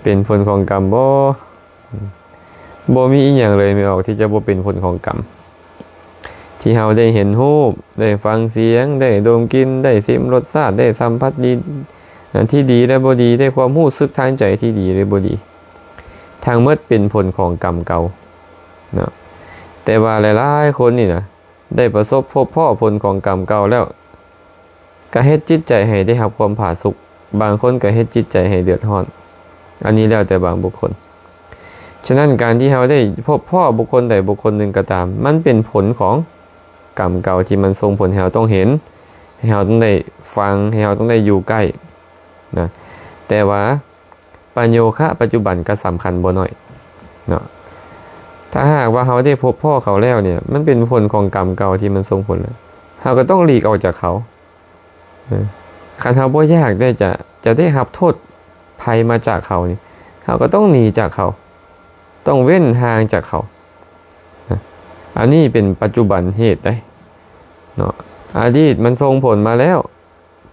เป็นผลของกรรมบ่มีอีหยังเลยไม่ออกที่จะบ่เป็นผลของกรรมที่เราได้เห็นรูปได้ฟังเสียงได้ดมกลิ่นได้ชิมรสชาติได้สัมผัสดีที่ดีและบ่ดีได้ความรู้สึกทางใจที่ดีหรือบ่ดีทางหมดเป็นผลของกรรมเก่าเนาะแต่ว่าหลายๆคนนี่นะได้ประสบพบพ่อผลของกรรมเก่าแล้วก็เฮ็ดจิตใจให้ได้รับความผาสุกบางคนก็เฮ็ดจิตใจให้เดือดร้อนอันนี้แล้วแต่บางบุคคลฉะนั้นการที่เราได้พบพ่อบุคคลใดบุคคลหนึ่งก็ตามมันเป็นผลของกรรมเก่าที่มันส่งผลให้เราต้องเห็นให้เราต้องได้ฟังให้เราต้องได้อยู่ใกล้นะแต่ว่าปัญโยคะปัจจุบันก็สำคัญบ่น้อยเนาะถ้าหากว่าเขาได้พบพ่อเขาแล้วเนี่ยมันเป็นผลของกรรมเก่าที่มันส่งผลแล้วเราก็ต้องหลีกออกจากเขาคันเขาบ่ยากได้จะได้รับโทษภัยมาจากเขานี่เขาก็ต้องหนีจากเขาต้องเว้นห่างจากเขาอันนี้เป็นปัจจุบันเหตุได้เนาะอดีตมันส่งผลมาแล้ว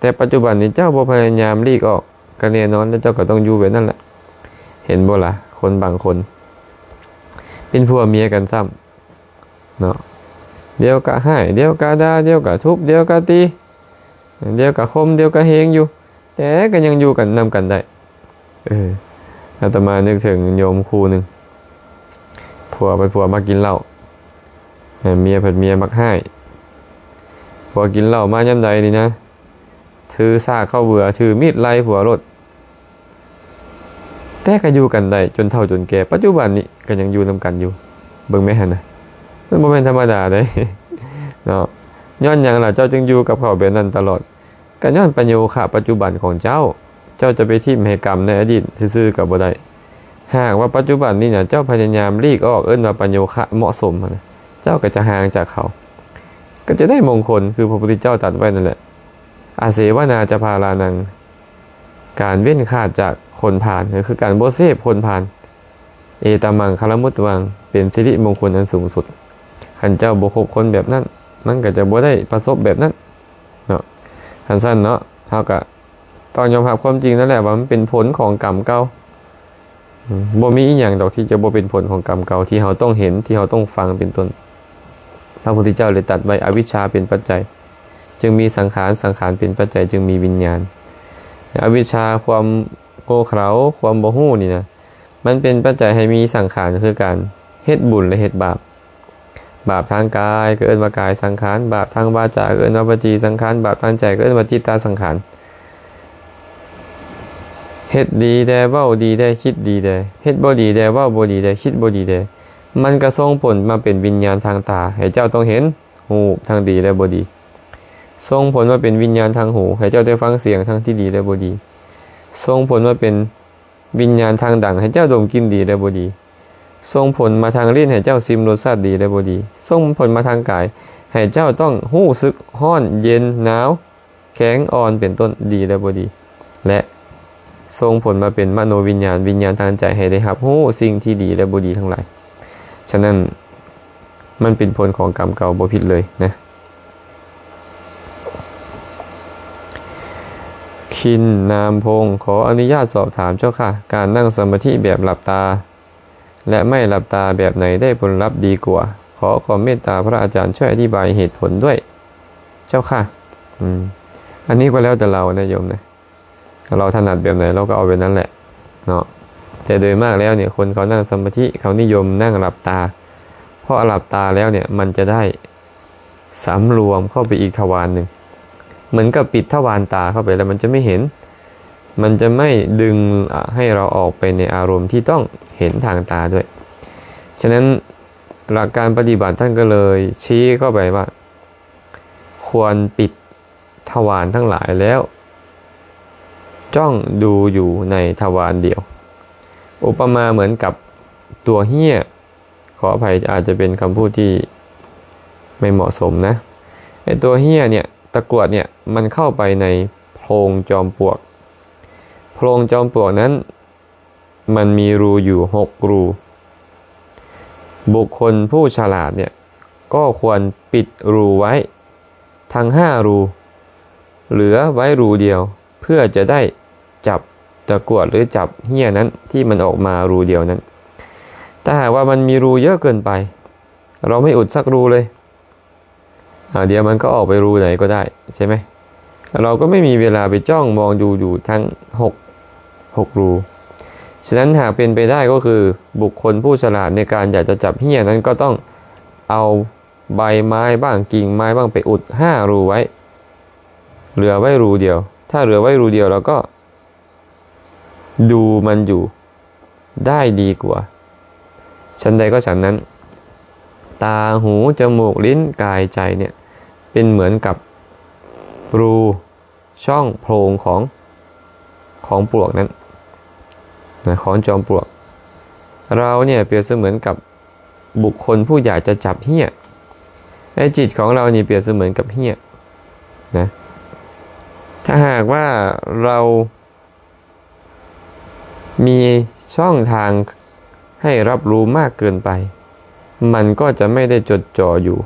แต่ปัจจุบันนี้เจ้าบ่พยายามหลีกออกก็แน่นอนแล้วเจ้าก็ต้องอยู่แบบนั้นแหละเห็นบ่ล่ะคนบางคนเป็นผัวเมียกันซ้ำเนาะเดี๋ยวก็ให้เดี๋ยวก็ด่าเดี๋ยวก็ทุบเดี๋ยวก็ตีเดี๋ยวก็คมเดี๋ยวก็เฮงอยู่แต่ก็ยังอยู่กันนำกันได้อาตมานึกถึงโยมครูหนึ่งผัวมากินเหล้าเมียผัดเมียมักให้ผัวกินเหล้ามาย่ำใดนี่นะถือซากเข้าเบื่อถือมีดไล่ผัวรถแต่ก็อยู่กันได้จนเฒ่าจนแก่ปัจจุบันนี้ก็ยังอยู่นำกันอยู่เบิ่งแม่หั่นนะมันบ่แม่นธรรมดาเด้เนาะย้อนหยังล่ะเจ้าจึงอยู่กับเขาแบบนั้นตลอดก็ย้อนปัญโยคะปัจจุบันของเจ้าจะไปทิ่มให้กรรมในอดีตซื่อๆก็บ่ได้หากว่าปัจจุบันนี้เนี่ยเจ้าพยายามหลีกออกว่าปัญโยคะเหมาะสมนะเจ้าก็จะห่างจากเขาก็จะได้มงคลคือพระพุทธเจ้าตรัสไว้นั่นแหละอาเสวนาจะพาลานังการเว้นขาดจากคนผ่านคือการบ่เสพคนผ่านเอตมังคารมุตวังเป็นสิริมงคลอันสูงสุดขันเจ้าบ่คบคนแบบนั้นมันก็จะบ่ได้ประสบแบบนั้นเนาะสั้นๆเนาะเท่ากับต้องยอมรับความจริงนั่นแหละว่ามันเป็นผลของกรรมเก่าบ่มีอีหยังดอกที่จะบ่เป็นผลของกรรมเก่าที่เราต้องเห็นที่เราต้องฟังเป็นต้นพระพุทธเจ้าเลยตรัสไว้อวิชชาเป็นปัจจัยจึงมีสังขารเป็นปัจจัยจึงมีวิญญาณอวิชชาความโง่เขลาความบ่ฮู้นี่นะมันเป็นปัจจัยให้มีสังขารคือการเฮ็ดบุญและเฮ็ดบาปทางกายก็เอิ้นว่ากายสังขารบาปทางวาจาก็เอิ้นว่าวจีสังขารบาปทางใจก็เอิ้นว่าจิตตสังขารเฮ็ดดีแต่เว้าดีแต่คิดดีแต่เฮ็ดบ่ดีแต่เว้าบ่ดีแต่คิดบ่ดีแต่มันก็ส่งผลมาเป็นวิญญาณทางตาให้เจ้าต้องเห็นหูทางดีและบ่ดีส่งผลมาเป็นวิญญาณทางหูให้เจ้าได้ฟังเสียงทางที่ดีและบ่ดีส่งผลมาเป็นวิญญาณทางดั่งให้เจ้าดมกลิ่นดีและบ่ดีส่งผลมาทางลิ้นให้เจ้าชิมรสชาติดีและบ่ดีส่งผลมาทางกายให้เจ้าต้องรู้สึกร้อนเย็นหนาวแข็งอ่อนเป็นต้นดีและบ่ดีและส่งผลมาเป็นมโนวิญญาณทางใจให้ได้รับรู้สิ่งที่ดีและบ่ดีทั้งหลายฉะนั้นมันเป็นผลของกรรมเก่าบ่ผิดเลยนะ คินนามพงศ์ขออนุญาตสอบถามเจ้าค่ะการนั่งสมาธิแบบหลับตาและไม่หลับตาแบบไหนได้ผลลัพธ์ดีกว่าขอความเมตตาพระอาจารย์ช่วยอธิบายเหตุผลด้วยเจ้าค่ะอันนี้ก็แล้วแต่เรานะโยมนะเราถนัดแบบไหนเราก็เอาแบบนั้นแหละเนาะแต่โดยมากแล้วเนี่ยคนเขานั่งสมาธิเขานิยมนั่งหลับตาเพราะหลับตาแล้วเนี่ยมันจะได้สำรวมเข้าไปอีกทวารหนึ่งเหมือนกับปิดทวารตาเข้าไปแล้วมันจะไม่เห็นมันจะไม่ดึงให้เราออกไปในอารมณ์ที่ต้องเห็นทางตาด้วยฉะนั้นหลักการปฏิบัติท่านก็เลยชี้เข้าไปว่าควรปิดทวารทั้งหลายแล้วจ้องดูอยู่ในทวารเดียวอุปมาเหมือนกับตัวเหี้ยขออภัยอาจจะเป็นคำพูดที่ไม่เหมาะสมนะไอตัวเหี้ยเนี่ยตะกรวดเนี่ยมันเข้าไปในโพรงจอมปลวกโพรงจอมปลวกนั้นมันมีรูอยู่6รูบุคคลผู้ฉลาดเนี่ยก็ควรปิดรูไว้ทั้ง5รูเหลือไว้รูเดียวเพื่อจะได้จับตะกรวดหรือจับเหี้ยนั้นที่มันออกมารูเดียวนั้นถ้าหากว่ามันมีรูเยอะเกินไปเราไม่อุดสักรูเลยเดี๋ยวมันก็ออกไปรูไหนก็ได้ใช่ไหมเราก็ไม่มีเวลาไปจ้องมองดูอยู่ทั้ง6รูฉะนั้นหากเป็นไปได้ก็คือบุคคลผู้ฉลาดในการอยากจะจับเหี้ยนั้นก็ต้องเอาใบไม้บ้างกิ่งไม้บ้างไปอุด5รูไว้เหลือไว้รูเดียวถ้าเหลือไว้รูเดียวเราก็ดูมันอยู่ได้ดีกว่าฉันใดก็ฉันนั้นตาหูจมูกลิ้นกายใจเนี่ยเป็นเหมือนกับรูช่องโพรงของปลวกนั้นนะของจอมปลวกเราเนี่ยเปรียบเสมือนกับบุคคลผู้อยากจะจับเหี้ยไอ้จิตของเรานี่เปรียบเสมือนกับเหี้ยนะถ้าหากว่าเรามีช่องทางให้รับรู้มากเกินไปมันก็จะไม่ได้จดจ่ออยู่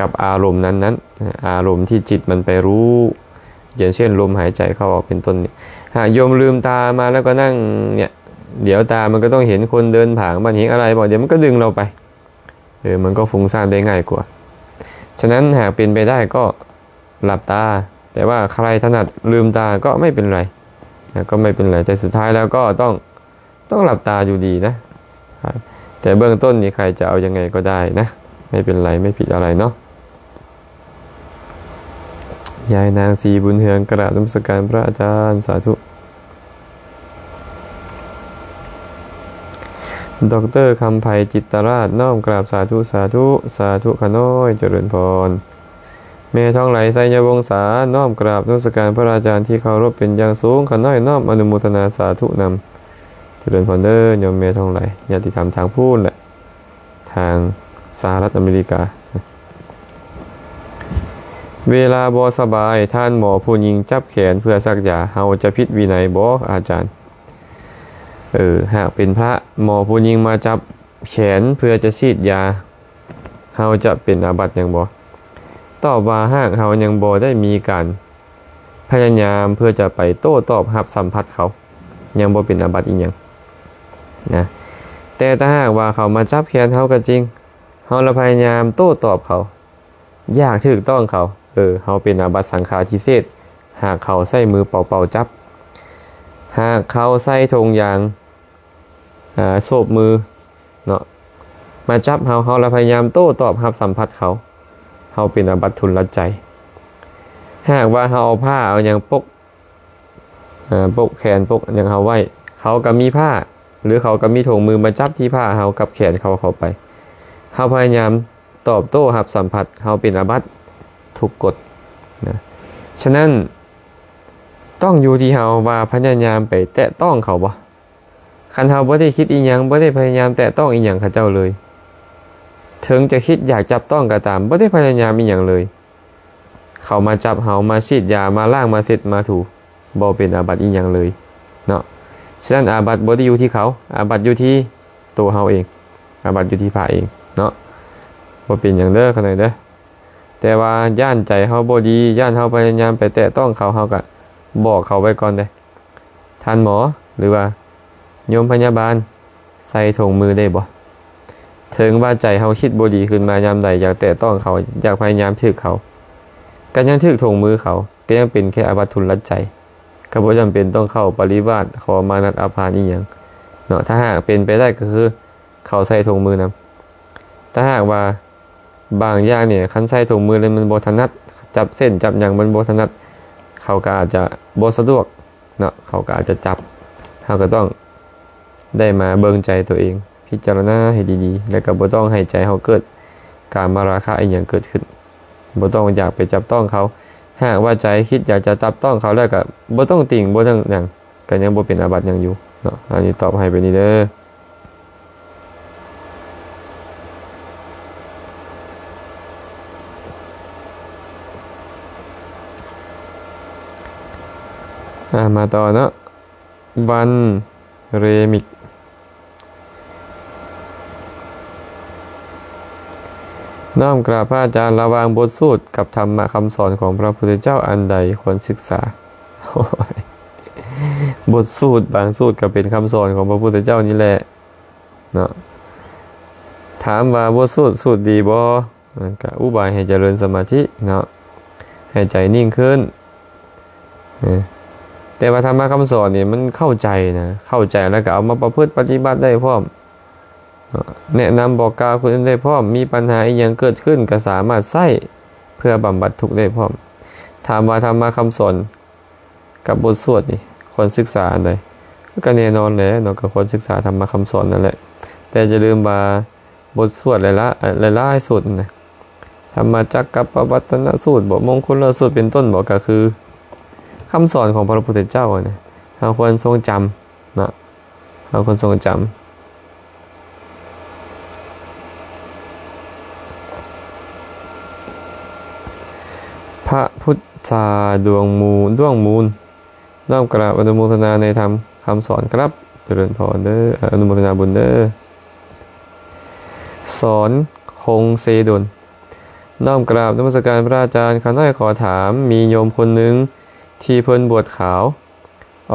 กับอารมณ์นั้นอารมณ์ที่จิตมันไปรู้อย่างเช่นลมหายใจเข้าออกเป็นต้นเนี่ยหากโยมลืมตามาแล้วก็นั่งเนี่ยเดี๋ยวตามันก็ต้องเห็นคนเดินผ่านมันเห็นอะไรบอกเดี๋ยวมันก็ดึงเราไปมันก็ฟุ้งซ่านได้ง่ายกว่าฉะนั้นหากเป็นไปได้ก็หลับตาแต่ว่าใครถนัดลืมตาก็ไม่เป็นไรก็ไม่เป็นไรแต่สุดท้ายแล้วก็ต้องหลับตาอยู่ดีนะแต่เบื้องต้นนี่ใครจะเอายังไงก็ได้นะไม่เป็นไรไม่ผิดอะไรเนาะยายนางศรีบุญเฮืองกราบนมัสการพระอาจารย์สาธุดร.คำไพจิตตราชน้อมกราบสาธุสาธุสาธุขน้อยเจริญพรแม่ทองไหลไสยวงศาน้อมกราบนมัสการพระอาจารย์ที่เคารพเป็นอย่างสูงขน้อยน้อมอนุโมทนาสาธุนำเจริญพรเด้อโยมแม่ทองไหลญาติธรรมทางพูดแหละทางสหรัฐอเมริกาเวลาบ่สบายท่านหมอผู้หญิงจับแขนเพื่อซักยาเฮาจะผิดวินัยบ่อาจารย์หากเป็นพระหมอผู้หญิงมาจับแขนเพื่อจะฉีดยาเฮาจะเป็นอาบัติหยังบ่ตอบว่าหากเฮายังบ่ได้มีการพยายามเพื่อจะไปโต้ตอบรับสัมผัสเขายังบ่เป็นอาบัติอีหยังนะแต่ถ้าหากว่าเขามาจับแขนเฮาก็จริงเฮาละพยายามโต้ตอบเขาอยากถูกต้องเขาเฮาเป็นอาบัติสังฆาทิเศษหากเขาใส่มือเป่าๆจับหากเขาใส่ธงยางโศบมือเนาะมาจับเฮาละพยายามโต้ตอบรับสัมผัสเขาเฮาเป็นอาบัติทุนละใจหากว่าเฮาเอาผ้าเอาหยังปกแขนปกหยังเฮาไว้เขาก็มีผ้าหรือเขาก็มีธงมือมาจับที่ผ้าเฮากับแขนเขาไปเฮาพยายามตอบโต้รับสัมผัสเฮาเป็นอาบัติถูกกฎนะฉะนั้นต้องอยู่ที่เฮาว่าพยายามไปแตะต้องเขาบ่คันเฮาบ่ได้คิดอีหยังบ่ได้พยายามแตะต้องอีหยังเขาเจ้าเลยถึงจะคิดอยากจับต้องก็ตามบ่ได้พยายามอีหยังเลยเขามาจับเฮามาฉีดยามาล้างมาเสร็จมาถูบ่เป็นอาบัติอีหยังเลยเนาะฉะนั้นอาบัติบ่ได้อยู่ที่เขาอาบัติอยู่ที่ตัวเฮาเองอาบัติอยู่ที่พระเองเนาะบ่เป็นหยังเด้อคั่นเด้อแต่ว่าย่านใจเฮาบ่ดีย่านเฮาพยายามไปแตะต้องเขาเฮาก็ บอกเขาไว้ก่อนเด้ท่านหมอหรือว่าโยมพยาบาลใส่ถุงมือได้บ่ถึงว่าใจเฮาคิดบ่ดีขึ้นมายามใดอยากแตะต้องเขาอยากพยายามถึกเขาก็ยังถึกถุงมือเขาก็ยังเป็นแค่อาบัติทุนละใจก็บ่จำเป็นต้องเข้าปริวาสขอมานัดอาภาณอีหยังเนาะถ้าหากเป็นไปได้ก็คือเขาใส่ถุงมือนำถ้าหากว่าบางอย่างเนี่ยคันใส่ถุงมือแล้วมันบ่ถนัดจับเส้นจับหยังมันบ่ถนัดเขาก็อาจจะบ่สะดวกเนาะเขาก็อาจจะจับเขาก็ต้องได้มาเบิ่งใจตัวเองพิจารณาให้ดีๆแล้วก็บ่ต้องให้ใจเขาเกิดการมาราคะอีหยังเกิดขึ้นบ่ต้องอยากไปจับต้องเขาหากว่าใจคิดอยากจะจับต้องเขาแล้วก็บ่ต้องติ่งบ่ต้องหยังก็ยังบ่เป็นอาบัติหยังอยู่เนาะอันนี้ตอบให้ไปนี่เด้อมาต่อเนาะวันเรมิกน้อมกราบพระอาจารย์ระหว่างบทสูตรกับธรรมะคำสอนของพระพุทธเจ้าอันใดควรศึกษา บทสูตรบางสูตรก็เป็นคำสอนของพระพุทธเจ้านี่แหละเนาะถามว่าบทสูตรดีบ่ก็อุบายให้เจริญสมาธิเนาะให้ใจนิ่งขึ้นแต่ว่าธรรมะคำสอนนี่มันเข้าใจนะเข้าใจแล้วก็เอามาประพฤติปฏิบัติได้พร้อมแนะนำบอกกล่าวคนอื่นได้พร้อมมีปัญหาอีกอย่างเกิดขึ้นก็สามารถใช้เพื่อบำบัดทุกข์ได้พร้อมถามว่าธรรมะคำสอนกับบทสวดนี่ควรศึกษาอันใดก็แน่นอนแหละเนาะก็ควรศึกษาธรรมะคำสอนนั่นแหละแต่จะลืมว่าบทสวดหลายสูตรนะธรรมจักรกับปวัตตนสูตรบอกมงคลสูตรเป็นต้นบอกก็คือคำสอนของพระพุทธเจ้าเนี่ยเราควรทรงจำเนาะเราควรทรงจำพระพุทธาดวงมูลน้อมกราบอนุโมทนาในธรรมคำสอนครับเจริญพรเด้ออนุโมทนาบุญเด้อสอนคงเซดลน้อมกราบนมัสการพระอาจารย์ข้าน้อยขอถามมีโยมคนหนึ่งที่เพิ่นบวชขาว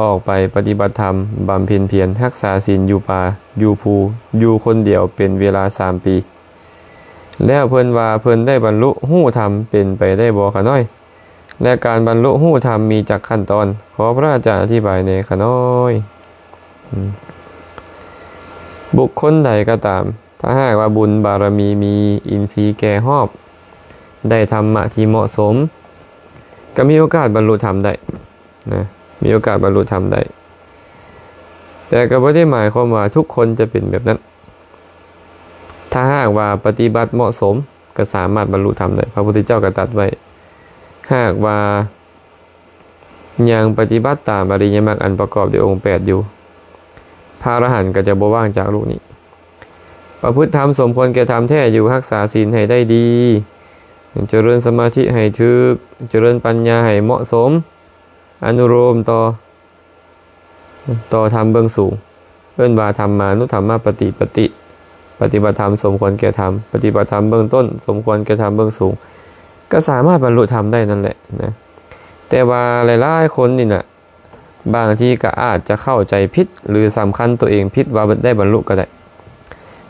ออกไปปฏิบัติธรรมบำเพ็ญเพียรรักษาศีลอยู่ป่าอยู่ภูอยู่คนเดียวเป็นเวลา3 ปีแล้วเพิ่นว่าเพิ่นได้บรรลุหู้ธรรมเป็นไปได้บ่ข้าน้อยและการบรรลุหู้ธรรมมีจักขั้นตอนขอพระอาจารย์อธิบายแหน่ข้าน้อยบุคคลใดก็ตามถ้าหากว่าบุญบารมีมีอินทรีย์แก่รอบได้ธรรมะที่เหมาะสมก็มีโอกาสบรรลุธรรมได้นะมีโอกาสบรรลุธรรมได้แต่ก็ไม่ได้หมายความว่าทุกคนจะเป็นแบบนั้นถ้าหากว่าปฏิบัติเหมาะสมก็สามารถบรรลุธรรมได้พระพุทธเจ้าก็ตรัสไว้หากว่ายังปฏิบัติตามอริยมรรคอันประกอบด้วยองค์8อยู่พระอรหันต์ก็จะบ่ว่างจากโลกนี้ประพฤติธรรมสมควรแก่ธรรมแท้อยู่รักษาศีลให้ได้ดีเจริญสมาธิให้ถึกเจริญปัญญาให้เหมาะสมอนุโลมต่อธรรมเบื้องสูงเอิ้นว่าธรรมานุธรรมปฏิปฏิบัติธรรมสมควรแก่ธรรมปฏิบัติธรรมเบื้องต้นสมควรแก่ธรรมเบื้องสูงก็สามารถบรรลุธรรมได้นั่นแหละนะแต่ว่าหลายๆคนนี่นะบางทีก็อาจจะเข้าใจผิดหรือสำคัญตัวเองผิดว่าได้บรรลุก็ได้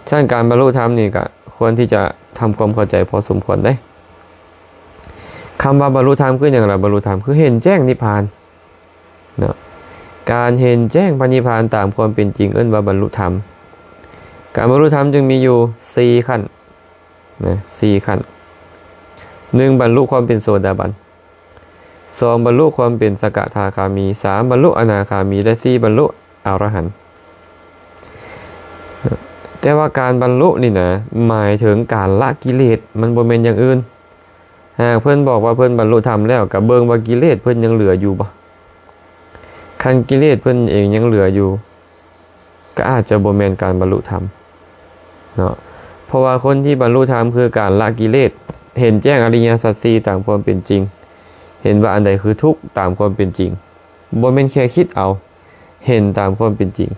ฉะนั้นการบรรลุธรรมนี่ก็ควรที่จะทำความเข้าใจพอสมควรได้คำว่าบรรลุธรรมคืออย่างไรบรรลุธรรมคือเห็นแจ้งนิพพานนะการเห็นแจ้งพระนิพพานตามความเป็นจริงเอิ้นว่าบรรลุธรรมการบรรลุธรรมจึงมีอยู่4ขั้นนะ4ขั้น1บรรลุความเป็นโสดาบัน2บรรลุความเป็นสกทาคามี3บรรลุอนาคามีและ4บรรลุอรหันต์แต่ว่าการบรรลุนี่นะหมายถึงการละกิเลสมันบ่แม่นอย่างอื่นหากเพิ่นบอกว่าเพิ่นบรรลุธรรมแล้วก็เบิ่งว่ากิเลสเพิ่นยังเหลืออยู่บ่คันกิเลสเพิ่นเองยังเหลืออยู่ก็อาจจะบ่แม่นการบรรลุธรรมเนาะเพราะว่าคนที่บรรลุธรรมคือการละกิเลสเห็นแจ้งอริยสัจสี่ตามความเป็นจริงเห็นว่าอันใดคือทุกข์ตามความเป็นจริงบ่แม่นแค่คิดเอาเห็นตามความเป็นจริง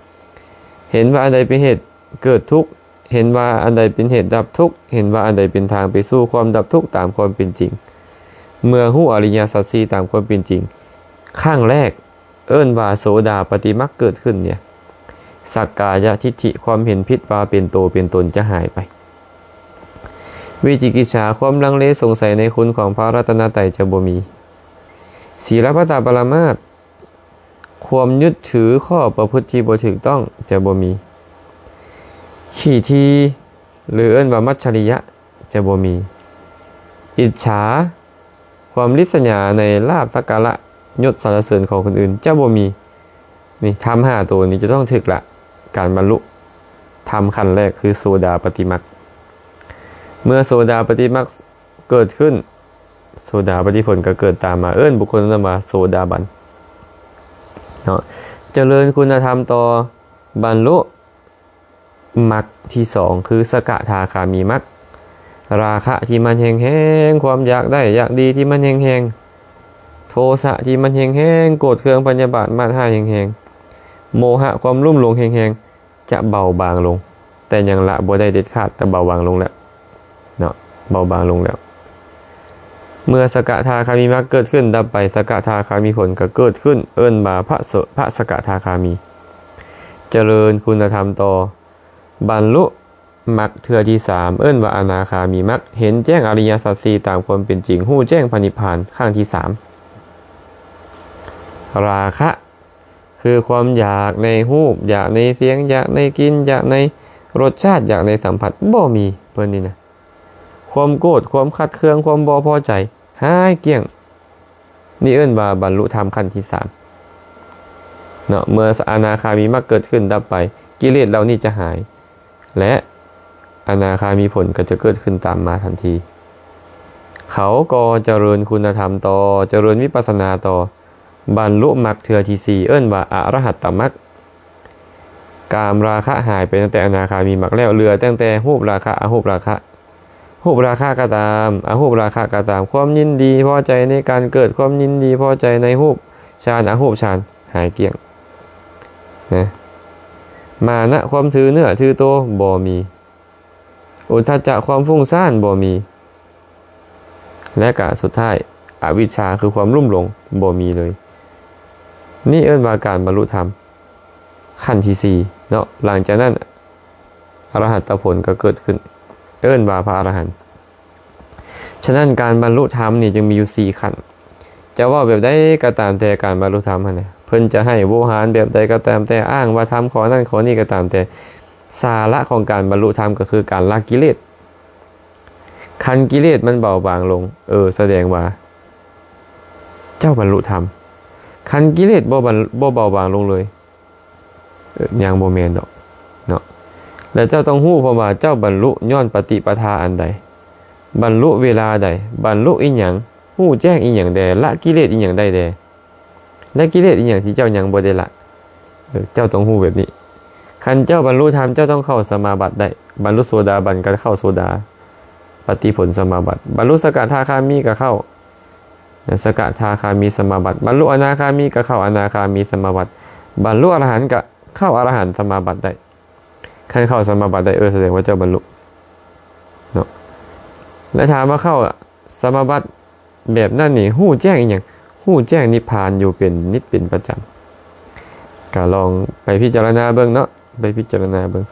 เห็นว่าอันใดเป็นเหตุเกิดทุกข์เห็นว่าอันใดเป็นเหตุดับทุกข์เห็นว่าอันใดเป็นทางไปสู่ความดับทุกข์ตามความเป็นจริงเมื่อรู้อริยสัจสี่ตามความเป็นจริง ข้างแรกเอิ้นว่าโสดาปฏิมรรคเกิดขึ้นเนี่ยสักกายทิฏฐิความเห็นผิดว่าเป็นโตเป็นตนจะหายไปวิจิกิจฉาความลังเลสงสัยในคุณของพระรัตนตรัยจะบ่มีศีลพัตตปรามาสความยึดถือข้อประพฤติที่บ่ถูกต้องจะบ่มีขี้ทีหรือเอิ้นว่ามัจฉริยะจะบ่มีอิจฉาความริษยาในลาภสักการะยศสรรเสริญของคนอื่นจะบ่มีนี่ทำ5ตัวนี้จะต้องถึกละการบรรลุทำขั้นแรกคือโสดาปฏิมรรคเมื่อโสดาปฏิมรรคเกิดขึ้นโสดาปฏิผลก็เกิดตามมาเอิ้นบุคคลนั้นว่าโสดาบันเนาะเจริญคุณธรรมต่อบรรลุมรรคที่2คือสกทาคามีมรรคราคะที่มันแห้งๆความอยากได้อยากดีที่มันแห้งๆโทสะที่มันแห้งๆโกรธเคืองพยาบาทมาท่าแห้งๆโมหะความลุ่มหลงแห้งๆจะเบาบางลงแต่ยังละบ่ได้เด็ดขาดแต่เบาบางลงแล้วเนาะเบาบางลงแล้วเมื่อสกทาคามีมรรคเกิดขึ้นดับไปสกทาคามีผลก็เกิดขึ้นเอิ้นมาพระสกทาคามีเจริญคุณธรรมต่อบรรลุมรรคเทื่อที่3เอิ้นว่าอนาคามีมรรคเห็นแจ้งอริยสัจสี่ตามความเป็นจริงฮู้แจ้งพระนิพพานขั้นที่3ราคะคือความอยากในรูปอยากในเสียงอยากในกินอยากในรสชาติอยากในสัมผัสบ่มีเพิ่นนี่นะความโกรธความขัดเคืองความบ่พอใจหายเกลี้ยงนี่เอิ้นว่าบรรลุธรรมขั้นที่3เนาะเมื่ออนาคามีมรรคเกิดขึ้นดับไปกิเลสเหล่านี้จะหายและอนาคามีผลก็จะเกิดขึ้นตามมาทันทีเขาก็เจริญคุณธรรมต่อเจริญวิปัสสนาต่อบรรลุมรรคเทื่อที่4เอิ้นว่าอรหัตตมรรคกามราคะหายไปตั้งแต่อนาคามีมรรคแล้วเหลือตั้งแต่รูปราคะอรูปราคะรูปราคะก็ตามอรูปราคะก็ตามความยินดีพอใจในการเกิดความยินดีพอใจในรูปฌานอรูปฌานหายเกลี้ยงนะมานะความถือเนื้อถือตัวบ่มีอุทธัจจะความฟุ้งซ่านบ่มีและก็สุดท้ายอวิชชาคือความลุ่มหลงบ่มีเลยนี่เอิ้นว่าการบรรลุธรรมขั้นที่4เนาะหลังจากนั้นอรหัตผลก็เกิดขึ้นเอิ้นว่าพระอรหันต์ฉะนั้นการบรรลุธรรมนี่จึงมีอยู่4ขั้นจะว่าแบบใดก็ตามแต่การบรรลุธรรมเนี่ยเพิ่นจะให้โวหารแบบใดก็ตามแต่อ้างว่าทำขอนั่นขอนี่ก็ตามแต่สาระของการบรรลุธรรมก็คือการละกิเลสคันกิเลสมันเบาบางลงแสดงว่าเจ้าบรรลุธรรมคันกิเลสบ่เบาบางลงเลยยังบ่แม่นดอกเนาะและเจ้าต้องฮู้เพราะว่าเจ้าบรรลุย้อนปฏิปทาอันใดบรรลุเวลาใดบรรลุอีหยังฮู้แจ้งอีหยังแดละกิเลสอีหยังได้แดและกิเลสอีหยังที่เจ้ายังบ่ได้ละเจ้าต้องฮู้แบบนี้คันเจ้าบรรลุธรรมเจ้าต้องเข้าสมาบัติได้บรรลุโสดาบันก็เข้าโสดาปฏิผลสมาบัติบรรลุสกทาคามีก็เข้าสกทาคามีสมาบัติบรรลุอนาคามีก็เข้าอนาคามีสมาบัติบรรลุอรหันต์ก็เข้าอรหันต์สมาบัติได้คันเข้าสมาบัติได้แสดงว่าเจ้าบรรลุเนาะและถามว่าเข้าสมาบัติแบบนั้นนี่ฮู้แจ้งอีหยังฮู้แจ้งนิพพานอยู่เป็นนิจเป็นประจำก็ลองไปพิจารณาเบิ่งเนาะไปพิจารณาเบิ่ง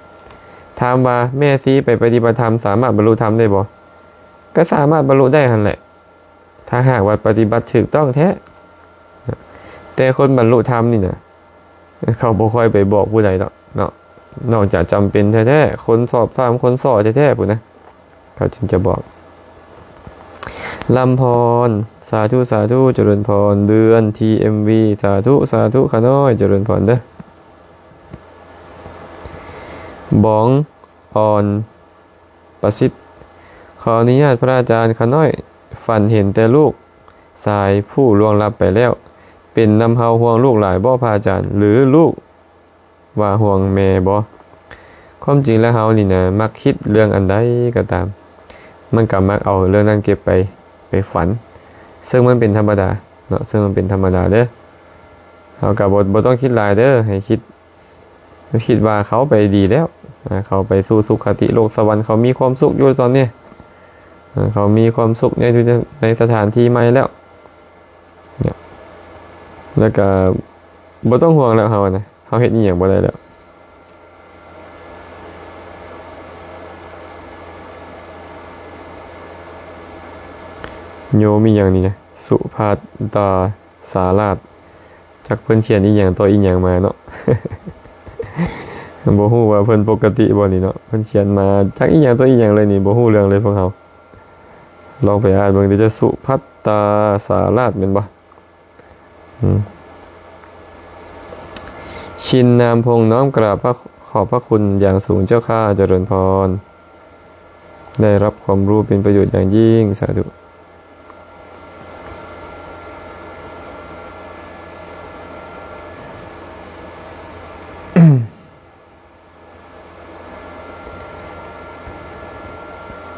ถามว่าแม่ซีไปปฏิบัติธรรมสามารถบรรลุธรรมได้บ่ก็สามารถบรรลุได้หั่นแหละถ้าหากว่าปฏิบัติถูกต้องแท้แต่คนบรรลุธรรมนี่นะเขาบ่ค่อยไปบอกผู้ใดดอกเนาะนอกจากจำเป็นแท้ๆคนสอบถามคนสอบแท้ๆพุ่นนะเขาจึงจะบอกลำพรสาธุสาธุเจริญพรเดือน TMV สาธุสาธุขาน้อยเจริญพรเด้อบ้องอ่อนประสิทธิ์ขออนุญาตพระอาจารย์ขาน้อยฝันเห็นแต่ลูกสายผู้ล่วงลับไปแล้วเป็นนำเฮาห่วงลูกหลายบ่พระอาจารย์หรือลูกว่าห่วงแม่บ่ความจริงแล้วเฮานี่นะมักคิดเรื่องอันใดก็ตามมันก็มักเอาเรื่องนั้นเก็บไปฝันซึ่งมันเป็นธรรมดาเนาะซึ่งมันเป็นธรรมดาเด้อเฮาก็บ่ต้องคิดหลายเด้อให้คิดว่าเขาไปดีแล้วเขาไปสู่สุคติโลกสวรรค์เขามีความสุขอยู่ตอนนี้เขามีความสุขในสถานที่ใหม่แล้ว แล้วก็บ่ต้องห่วงแล้วเฮานะเฮาเฮ็ดอีหยังบ่ได้แล้วโยมีหยังนี่นะสุภาตาสาราชจักเพิ่นเขียนอีหยังต่ออีหยังมาเนาะ บ่ฮู้ว่าเพิ่นปกติบ่นี่เนาะเพิ่นเขียนมาจักอีหยังต่ออีหยังเลยนี่บ่ฮู้เรื่องเลยพวกเฮาลองไปอ่านเบิ่งดิจะสุภัตตาสาราชแม่นบ่ชินนามพงษ์น้อมกราบพระขอบพระคุณอย่างสูงเจ้าข้าเจริญพรได้รับความรู้เป็นประโยชน์อย่างยิ่งสาธุ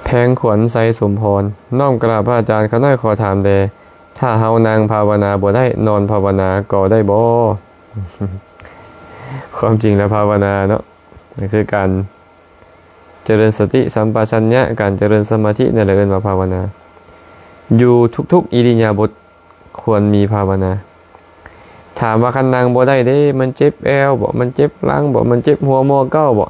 แพงขวัญไซสมพรน้อมกราบพระอาจารย์ข้าน้อยขอถามแดถ้าเฮานางภาวนาบ่ได้นอนภาวนาก็ได้บ่ ความจริงแล้วภาวนาเนาะนี่คือการเจริญสติสัมปชัญญะการเจริญสมาธินั่นแหละเรียกว่าภาวนาอยู่ทุกๆอิริยาบถควรมีภาวนาถามว่าคันนางบ่ได้เด้มันเจ็บแอวบ่มันเจ็บหลังบ่มันเจ็บหัวมอเก้าบ่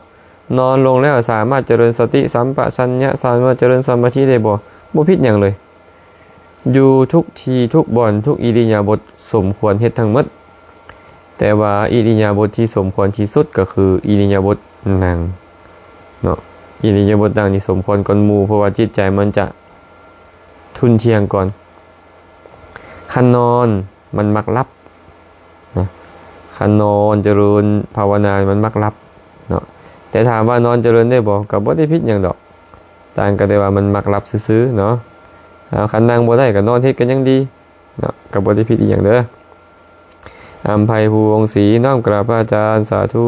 นอนลงแล้วสามารถเจริญสติสัมปชัญญะสามารถเจริญสมาธิได้บ่ผิดหยังเลยอยู่ทุกทีทุกบ่อนทุกอิริยาบถสมควรเฮ็ดทั้งหมดแต่ว่าอิริยาบถที่สมควรที่สุดก็คืออิริยาบถนั่งเนาะอิริยาบถนั่งนี่สมควรก่อนหมู่เพราะว่าจิตใจมันจะทุนเทียงก่อนคันนอนมันมักลับนะคันนอนเจริญภาวนามันมักลับเนาะแต่ถามว่านอนเจริญได้บ่ก็บ่ได้ผิดหยังดอกต่างกันแต่ว่ามันมักลับซื่อๆเนาะคันนั่งบ่ได้ก็นอนเฮ็ดกันยังดีเนาะก็บ่ได้ผิดอีหยังเด้ออัมไพภูวงศรีน้อมกราบพระอาจารย์สาธุ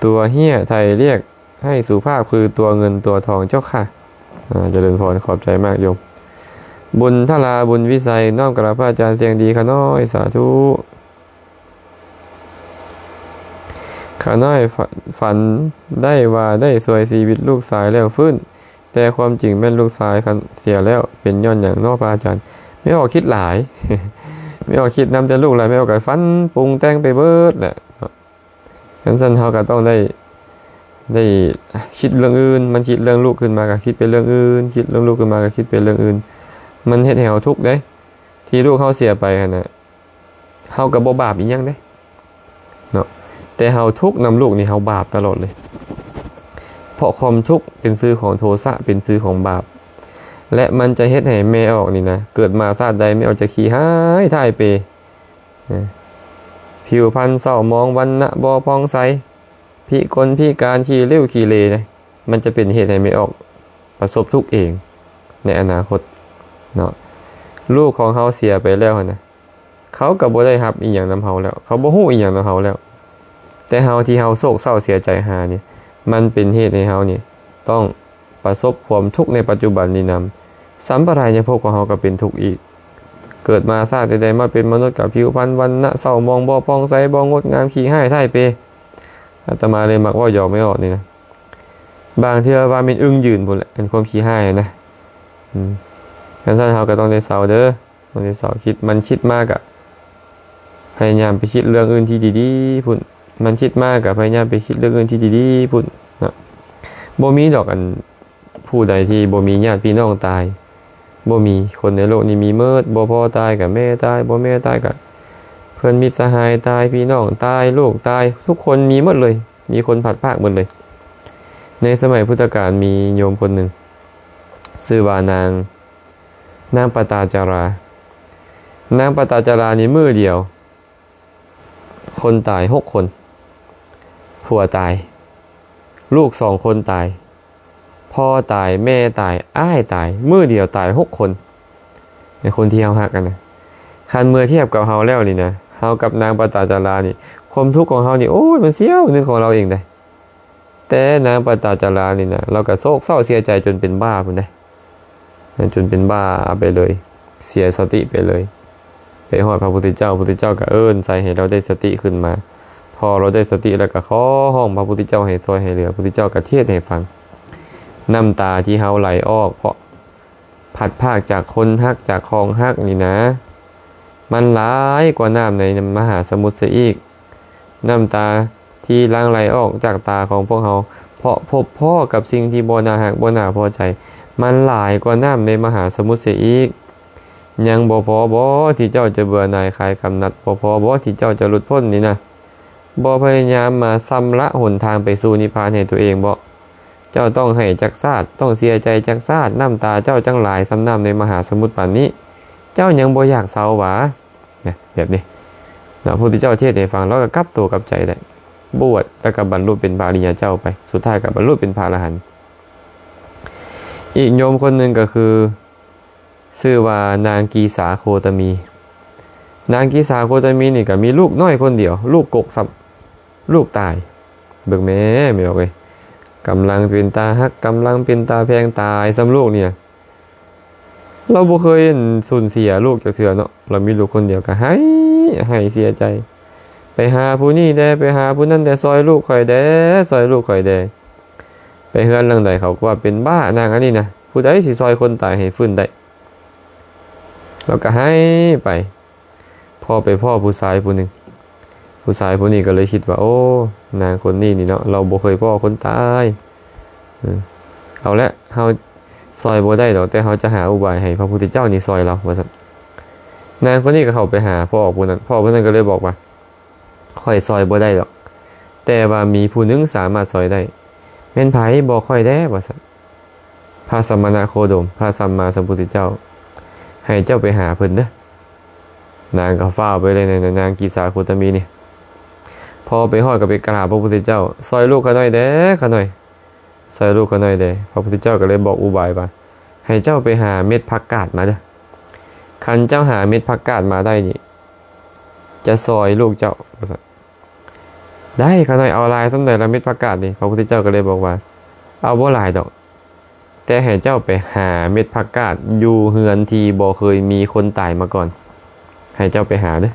ตัวเหี้ยไทยเรียกให้สุภาพคือตัวเงินตัวทองเจ้าค่ะเจริญพรขอบใจมากโยมบุญทลาบุญวิสัยน้อมกราบพระอาจารย์เสียงดีข้าน้อยสาธุข้าน้อยฝันได้ว่าได้สวยชีวิตลูกสายแล้วฟื้นแต่ความจริงแม่นลูกชายเสียแล้วเป็นย้อนอย่างนอกพระอาจารย์ไม่ออกคิดหลาย ไม่ออกคิดนำแต่ลูกหลายไม่ออกกับฟันปรุงแต่งไปเบิดแหละฉะนั้นเขาก็ต้องได้คิดเรื่องอื่นมันคิดเรื่องลูกขึ้นมาก็คิดเป็นเรื่องอื่นคิดเรื่องลูกขึ้นมาก็คิดเป็นเรื่องอื่นมันเฮ็ดให้เฮาทุกข์เด้ที่ลูกเขาเสียไปน่ะเฮาก็บ่บาปอีหยังเด้เนาะแต่เฮาทุกข์นำลูกนี่เฮาบาปตลอดเลยเพราะความทุกข์เป็นซื้อของโทสะเป็นซื้อของบาปและมันจะเฮ็ดให้แม่ออกนี่นะเกิดมาชาติใดไม่ออกจะขี้หายท่ายเปผิวพรรณเศร้ามองวันนะบ่พองใสพิกลพิการขี้เลี้ยวขี้เลนะมันจะเป็นเหตุให้ไม่ออกประสบทุกข์เองในอนาคตเนาะลูกของเขาเสียไปแล้วนะเขาก็บ่ได้รับอีหยังนำเฮาแล้วเขาบ่ฮู้อีหยังนำเฮาแล้วแต่เฮาที่เฮาโศกเศร้าเสียใจหานี่มันเป็นเหตุให้เฮานี่ต้องประสบความทุกข์ในปัจจุบันนี้นำสัมปรายภพของเฮาก็เป็นทุกข์อีกเกิดมาชาติใดๆมาเป็นมนุษย์กับผิวพรรณวันนะเศร้ามองบ่พองใสบ่งดงามขี้หายท่ายเปอาตมาเลยมักว่าหยอกไม่ออกนี่นะบางเทื่อว่าเป็นอึ้งยืนพุ่นแหละเป็นความขี้หายนะงั้นซั่นเฮาก็ต้องได้เศร้าเด้อต้องได้เศร้าคิดมันคิดมากอะพยายามไปคิดเรื่องอื่นที่ดีๆพุ่นมันคิดมากกับพยายามไปคิดเรื่องอื่นที่ดีๆพุ่นนะบ่มีดอกอันผู้ใดที่บ่มีญาติพี่น้องตายบ่มีคนในโลกนี้มีเมิดบ่พ่อตายกับแม่ตายบ่แม่ตายกับเพื่อนมิตรสหายตายพี่น้องตายลูกตายทุกคนมีหมดเลยมีคนผัดภาคหมดเลยในสมัยพุทธกาลมีโยมคนหนึ่งชื่อว่านางปตาจารานางปตาจารานี่มื้อเดียวคนตาย6 คนผัวตายลูก2 คนตายพ่อตายแม่ตายอ้ายตายมื้อเดียวตาย6 คนในคนที่เฮาฮักกันนะคันเมื่อเทียบกับเฮาแล้วนี่นะเฮากับนางปตาจารานี่ความทุกข์ของเฮานี่โอ้ยมันเสี้ยวนึงของเราเองได้แต่นางปตาจารานี่นะเราก็โศกเศร้าเสียใจจนเป็นบ้าพุ่นได้จนเป็นบ้าไปเลยเสียสติไปเลยไปฮอดพระพุทธเจ้าก็เอิ้นใส่ให้เราได้สติขึ้นมาพอเราได้สติแล้วก็ขอห้องพระพุทธเจ้าให้ช่วยให้เหลือพระพุทธเจ้าก็เทศน์ให้ฟังน้ำตาที่เฮาไหลออกเพราะผัดภาคจากคนฮักจากของฮักนี่นะ มันหลายกว่าน้ำในมหาสมุทรเสียอีกน้ำตาที่หลั่งไหลออกจากตาของพวกเราเพราะพบพ่อกับสิ่งที่บ่น่าฮักบ่น่าพอใจมันหลายกว่าน้ำในมหาสมุทรเสียอีกยังบ่พอบ่ที่เจ้าจะเบื่อหน่ายคลายกำหนัดบ่พอบ่ที่เจ้าจะหลุดพ้นนี่นะบ่พยายามมาซ้ำละหนทางไปสู่นิพพานให้ตัวเองบ่เจ้าต้องให้จักซาดต้องเสียใจจักซาดน้ำตาเจ้าจังหลายซ้ำน้ำในมหาสมุทรป่านนี้เจ้ายังบ่อยากเศร้าหวาเนี่ยแบบนี้พระพุทธเจ้าเทศน์ให้ฟังแล้วก็กลับตัวกลับใจได้บวชแล้วก็บรรลุเป็นพระอริยเจ้าไปสุดท้ายก็บรรลุเป็นพระอรหันต์อีกโยมคนหนึ่งก็คือชื่อว่านางกีสาโคตมีนางกีสาโคตมีนี่ก็มีลูกน้อยคนเดียวลูกกกซ้ำลูกตายเบิกแม่ไม่ออกเลยกำลังเป็นตาฮักกำลังเป็นตาแพงตายซ้ำลูกเนี่ยเราบ่เคยสูญเสียลูกจากเถื่อเนาะเรามีลูกคนเดียวก็ให้เสียใจไปหาผู้นี้ได้ไปหาผู้นั้นแต่ซอยลูกข่อยได้ซอยลูกข่อยได้ไปเฮือนหลังใดเขาก็ว่าเป็นบ้านางอันนี้นะผู้ใดสิซอยคนตายให้ฟื้นได้เราก็ให้ไปพ่อไปพ่อผู้ชายผู้หนึ่งผู้ชายผู้นี้ก็เลยคิดว่าโอ้นางคนนี้นี่เนาะเราบ่เคยพ่อคนตายเอาละเฮาซอยบ่ได้ดอกแต่เฮาจะหาอุบายให้พระพุทธเจ้านี่ซอยเราว่าซั่นนางคนนี้ก็เข้าไปหาพ่อผู้นั้นพ่อผู้นั้นก็เลยบอกว่าค่อยซอยบ่ได้ดอกแต่ว่ามีผู้นึงสามารถซอยได้แม่นไผบ่ค่อยได้ว่าซั่นพระสัมมาโคดมพระสัมมาสัมพุทธเจ้าให้เจ้าไปหาเพิ่นเด้อนางก็ฟ้าวไปเลยนางกีสาโคตมีนี่พอไปฮอดก็ไปกราบพระพุทธเจ้าซอยลูกเขาหน่อยเด้อเขาหน่อยซอยลูกเขาหน่อยเด้พระพุทธเจ้าก็เลยบอกอุบายว่าให้เจ้าไปหาเม็ดผักกาดมาเด้อคันเจ้าหาเม็ดผักกาดมาได้นี่จะซอยลูกเจ้าได้เขาหน่อยเอาลายสำเร็จละเม็ดผักกาดนี่พระพุทธเจ้าก็เลยบอกว่าเอาบ่หลายดอกแต่ให้เจ้าไปหาเม็ดผักกาดอยู่เฮือนที่บ่เคยมีคนตายมาก่อนให้เจ้าไปหาเด้อ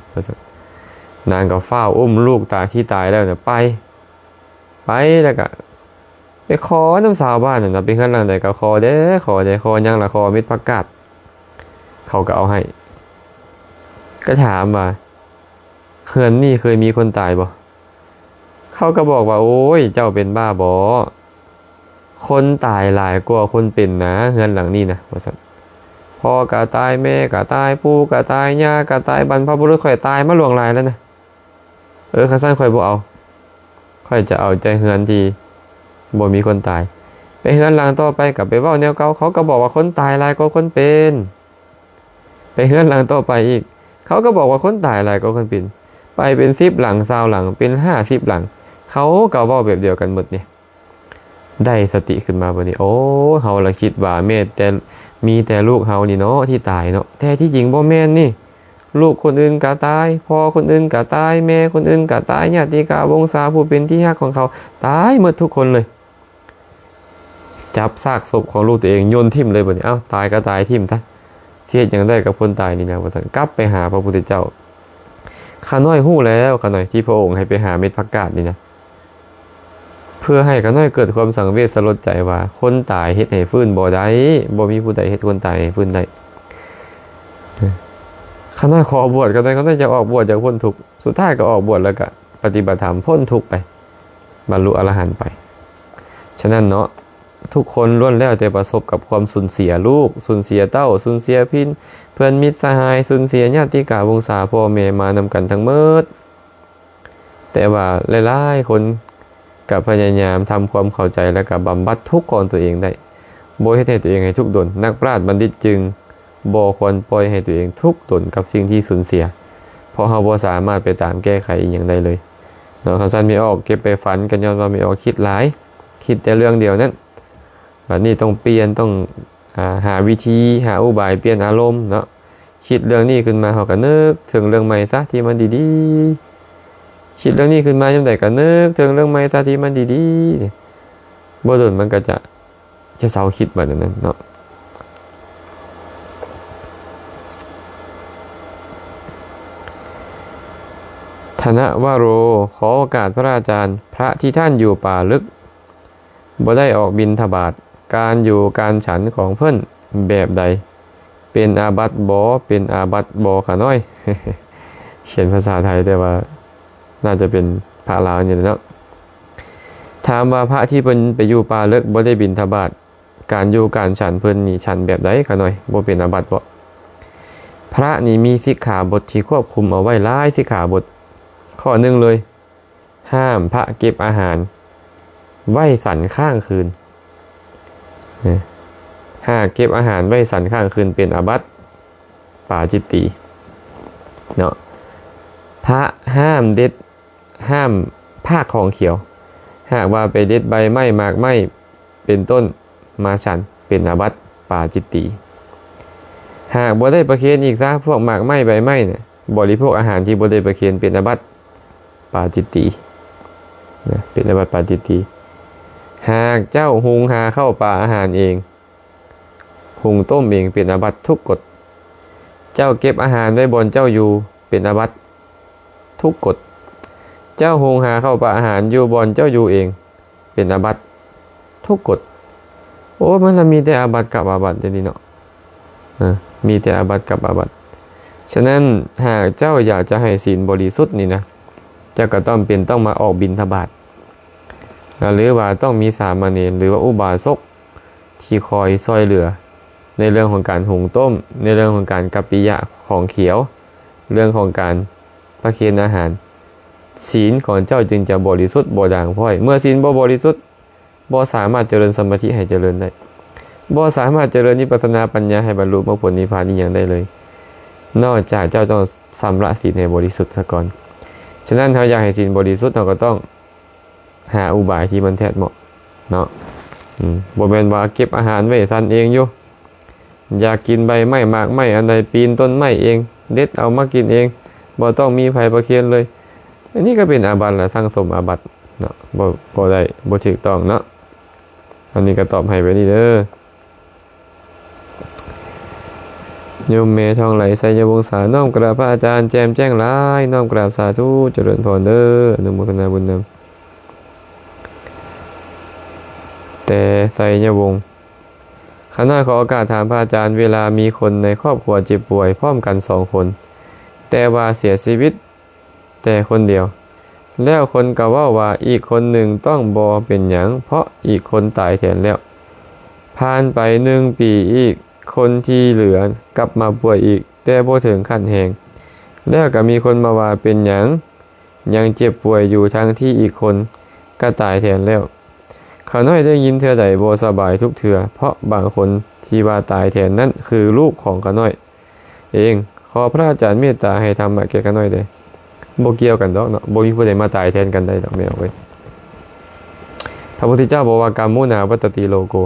นางก็เฝ้าอุ้มลูกตาที่ตายแล้วเนี่ยไปแล้วก็ไปขอน้ำสาวบ้านน่ะไปเฮือนหลังใดก็ขอเด้ขอยังละขอเม็ดผักกาดเขาก็เอาให้ก็ถามว่าเฮือนนี่เคยมีคนตายบ่เขาก็บอกว่าโอ้ยเจ้าเป็นบ้าบ่คนตายหลายกว่าคนเป็นนะเฮือนหลังนี้นะว่าซั่นพ่อก็ตายแม่ก็ตายปู่ก็ตายย่าก็ตายบรรพบุรุษข่อยตายมาล่วงหลายแล้วนะคันซั่นข่อยบ่เอาข่อยจะเอาใจเฮือนที่บ่มีคนตายไปเฮือนหลังต่อไปก็ไปเว้าแนวเก่าเขาก็บอกว่าคนตายหลายกว่าคนเป็นไปเฮือนหลังต่อไปอีกเขาก็บอกว่าคนตายหลายกว่าคนเป็นไปเป็น10หลัง20หลังเป็น50หลังเขาก็เว้าแบบเดียวกันหมดนี่ได้สติขึ้นมาบัดนี้โอ้เฮาละคิดว่าแม่แต่มีแต่ลูกเฮานี่เนาะที่ตายเนาะแต่ที่จริงบ่แม่นนี่ลูกคนอื่นก็ตายพ่อคนอื่นก็ตายแม่คนอื่นก็ตายญาติกาวงศาผู้เป็นที่รักของเขาตายหมดทุกคนเลยจับซากศพของลูกตัวเองโยนทิ่มเลยบัดนี้เอ้าตายก็ตายทิ่มซะเสียจังได้กับคนตายนี่นะว่าซั่นกลับไปหาพระพุทธเจ้าข้าน้อยฮู้แล้วข้าน้อยที่พระองค์ให้ไปหาเม็ดผักกาดนี่นะเพื่อให้ข้าน้อยเกิดความสังเวชสลดใจว่าคนตายเฮ็ดให้ฟื้นบ่ได้บ่มีผู้ใดเฮ็ดคนตายให้ฟื้นได้ข้าน้อยขอบวชข้าน้อยจะออกบวชจากพ้นทุกข์สุดท้ายก็ออกบวชแล้วก็ปฏิบัติธรรมพ้นทุกข์ไปบรรลุอรหันต์ไปฉะนั้นเนาะทุกคนล้วนแล้วแต่ประสบกับความสูญเสียลูกสูญเสียเต้าสูญเสียพี่เพื่อนมิตรสหายสูญเสียญาติกาวงศาพ่อแม่มานำกันทั้งหมดแต่ว่าหลายๆคนกับพยายามทำความเข้าใจและกับบำบัดทุกข์ของตัวเองได้บ่ให้ตัวเองให้ทุกข์ดนนักปราชญ์บัณฑิตจึงบ่ควรปล่อยให้ตัวเองทุกข์ดนกับสิ่งที่สูญเสียเพราะเฮาบ่สามารถไปตามแก้ไขอีกอย่างใดเลยเนาะคันซั่นไม่ออกเก็บไปฝันกันย้อนว่าไม่ออกคิดหลายคิดแต่เรื่องเดียวนั้นบัดนี้ต้องเปลี่ยนต้องหาวิธีหาอุบายเปลี่ยนอารมณ์เนาะคิดเรื่องนี้ขึ้นมาเฮาก็นึกถึงเรื่องใหม่ซะที่มันดีๆคิดเรื่องนี้ขึ้นมาจังได๋ก็นึกถึงเรื่องใหม่ซะที่มันดีๆบ่โดนมันก็จะเซาคิดแบบนั้นเนาะธนวโรขอโอกาสพระอาจารย์พระที่ท่านอยู่ป่าลึกบ่ได้ออกบิณฑบาตการอยู่การฉันของเพิ่นแบบใด เป็นอาบัติบ่เป็นอาบัติบ่ขาน้อย เขียนภาษาไทยแต่ว่าน่าจะเป็นพระลาวนี่แหละเนาะถามว่าพระที่เพิ่นไปอยู่ป่าเลิกบ่ได้บิณฑบาตการอยู่การฉันเพิ่นนี่ฉันแบบใดขาน้อยบ่เป็นอาบัติบ่พระนี่มีสิกขาบทที่ควบคุมเอาไว้หลายสิกขาบทข้อหนึ่งเลย ห้ามพระเก็บอาหารไว้สันข้างคืนหากเก็บอาหารไว้สันข้างคืนเป็นอาบัติปาจิตติเนาะพระห้ามเด็ดห้ามภาคของเขียวหากว่าไปเด็ดใบไม้หมากไม้เป็นต้นมาฉันเป็นอาบัติปาจิตติหากบ่ได้ประเคนอีกซะพวกหมากไม้ใบไม้เนี่ยบริโภคอาหารที่บ่ได้ประเคนเป็นอาบัติปาจิตติเป็นอาบัติปาจิตติหากเจ้าหุงหาเข้าป่าอาหารเองหุงต้มเองเป็นอาบัติทุกกฎเจ้าเก็บอาหารไว้บนเจ้าอยู่เป็นอาบัติทุกกฎเจ้าหุงหาเข้าป่าอาหารอยู่บนเจ้าอยู่เองเป็นอาบัติทุกกฎโอ้มันมีแต่อาบัติกับอาบัติเดี๋ยวนี้เนาะมีแต่อาบัติกับอาบัติฉะนั้นหากเจ้าอยากจะให้ศีลบริสุทธิ์นี่นะเจ้าก็ต้องมาออกบิณฑบาตหรือว่าต้องมีสามเณรหรือว่าอุบาสกที่คอยช่วยเหลือในเรื่องของการหุงต้มในเรื่องของการกัปปิยะของเขียวเรื่องของการประเคนอาหารศีลของเจ้าจึงจะบริสุทธิ์บ่ด่างพร้อยเมื่อศีลบ่บริสุทธิ์บ่สามารถเจริญสมาธิให้เจริญได้บ่สามารถเจริญวิปัสสนาปัญญาให้บรรลุมรรคผลนิพพานนี้ยังได้เลยนอกจากเจ้าต้องชำระศีลให้บริสุทธิ์ซะก่อนฉะนั้นเราอยากให้ศีลบริสุทธิ์เราก็ต้องหาอุบายที่มันแท้เหมาะเนาะบ่แม่นว่าเก็บอาหารไว้ทันเองอยู่อยากกินใบไม้หมากไม้อันใดปีนต้นไม้เองเด็ดเอามากินเองบ่ต้องมีไผประเคนเลยอันนี้ก็เป็นอาบัติละสร้างสมอาบัติเนาะบ่ได้บ่ถูกต้องเนาะอันนี้ก็ตอบให้ไปนี่เด้อโยมเมทองไหลไสยวงศาน้อมกราบพระอาจารย์แจมแจ้งหลายน้อมกราบสาธุเจริญพรเด้ออนุโมทนาบุญนำแต่ไสยวงศ์ข้าน้อยขอโอกาสถามพระอาจารย์เวลามีคนในครอบครัวเจ็บป่วยพร้อมกัน2 คนแต่ว่าเสียชีวิตแต่คนเดียวแล้วคนก็ว่าอีกคนหนึ่งต้องบ่เป็นหยังเพราะอีกคนตายแทนแล้วผ่านไป1 ปีอีกคนที่เหลือกลับมาป่วยอีกแต่บ่ถึงขั้นแหงแล้วก็มีคนมาว่าเป็นหยังยังเจ็บป่วยอยู่ทั้งที่อีกคนก็ตายแทนแล้วข้าน้อยได้ยินเทื่อใดบ่สบายทุกเทื่อเพราะบางคนที่ว่าตายแทนนั้นคือลูกของข้าน้อยเองขอพระอาจารย์เมตตาให้ทำแก่ข้าน้อยได้บ่เกี่ยวกันดอกเนาะบ่มีผู้ใดมาตายแทนกันได้ดอกแม่เว้ยพระพุทธเจ้าบอกว่ากรรมมุนาวัตติโลโก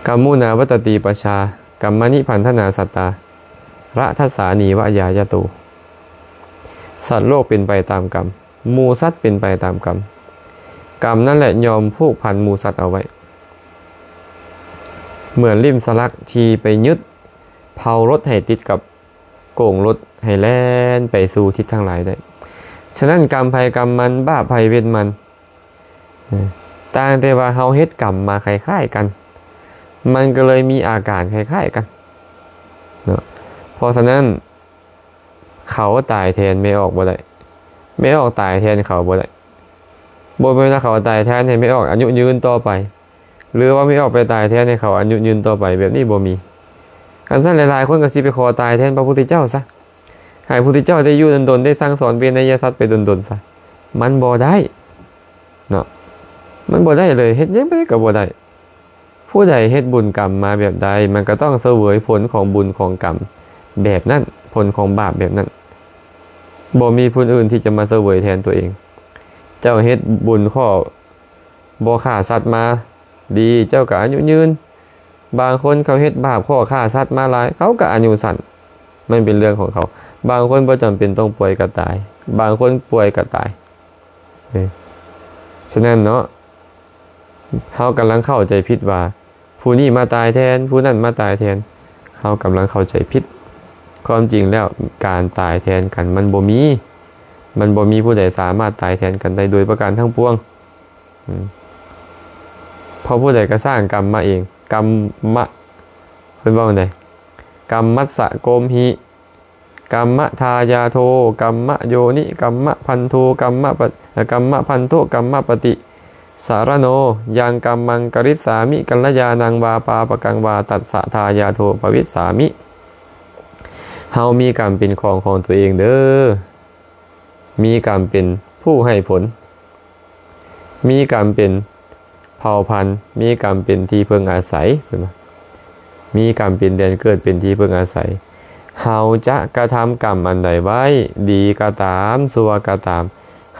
กรรมมุนาวัตติปชากรรมนิพันธนาสัตตาระทัสสานีวะยายโตสัตว์โลกเป็นไปตามกรรมหมู่สัตว์เป็นไปตามกรรมกรรมนั่นแหละยอมผูกพันหมู่สัตว์เอาไว้เหมือนริมสลักที่ไปยึดเผารถให้ติดกับโก่งรถให้แล่นไปสู่ทิศทางหลายได้ฉะนั้นกรรมภัยกรรมมันบาปภัยเวรมันต่างแต่ว่าเฮาเฮ็ดกรรมมาคล้ายๆกันมันก็เลยมีอาการคล้ายๆกันเนาะเพราะฉะนั้นเขาตายแทนไม่ออกบ่ได้ไม่ออกตายแทนเขาบ่ได้บ่แม่นว่าเขาตายแทนให้ไม่ออกอายุยืนต่อไปหรือว่าไม่ออกไปตายแทนให้เขาอายุยืนต่อไปแบบนี้บ่มีกันซั่นหลายๆคนก็สิไปขอตายแทนพระพุทธเจ้าซะให้พระพุทธเจ้าได้อยู่ดนๆได้สั่งสอนเวไนยสัตว์ไปดนๆซะมันบ่ได้เนาะมันบ่ได้เลยเฮ็ดยังไงก็บ่ได้ผู้ใดเฮ็ดบุญกรรมมาแบบใดมันก็ต้องเสวยผลของบุญของกรรมแบบนั้นผลของบาปแบบนั้นบ่มีผู้อื่นที่จะมาเสวยแทนตัวเองเจ้าเฮ็ดบุญข้อบ่ฆ่าสัตว์มาดีเจ้าก็อายุยืนบางคนเขาเฮ็ดบาปข้อฆ่าสัตว์มาหลายเขาก็อายุสั้นมันเป็นเรื่องของเขาบางคนบ่จำเป็นต้องป่วยก็ตายบางคนป่วยก็ตายฉะนั้นเนาะเขากำลังเข้าใจผิดว่าผู้นี้มาตายแทนผู้นั้นมาตายแทนเขากำลังเข้าใจผิดความจริงแล้วการตายแทนกันมันบ่มีผู้ใดสามารถตายแทนกันได้โดยประการทั้งปวงเพราะผู้ใดก็สร้างกรรมมาเองกรรมะ เป็นว่าไงกัมมัสสะโกมหิกัมมะทายาโทกัมมะโยนิกัมมะพันโทกัมมะพันโทกัมมะปฏิสารโนยังกัมมังกริสามิกัลยานังวาปาปกังวาตัสสะทายาโทปวิสสามิเฮามีกรรมเป็นของตัวเองเด้อมีกรรมเป็นผู้ให้ผลมีกรรมเป็นเผ่าพันธุ์มีกรรมเป็นที่พึ่งอาศัยมีกรรมเป็นแดนเกิดเป็นที่พึ่งอาศัยเฮาจะกระทำกรรมอันใดไว้ดีก็ตามชั่วก็ตาม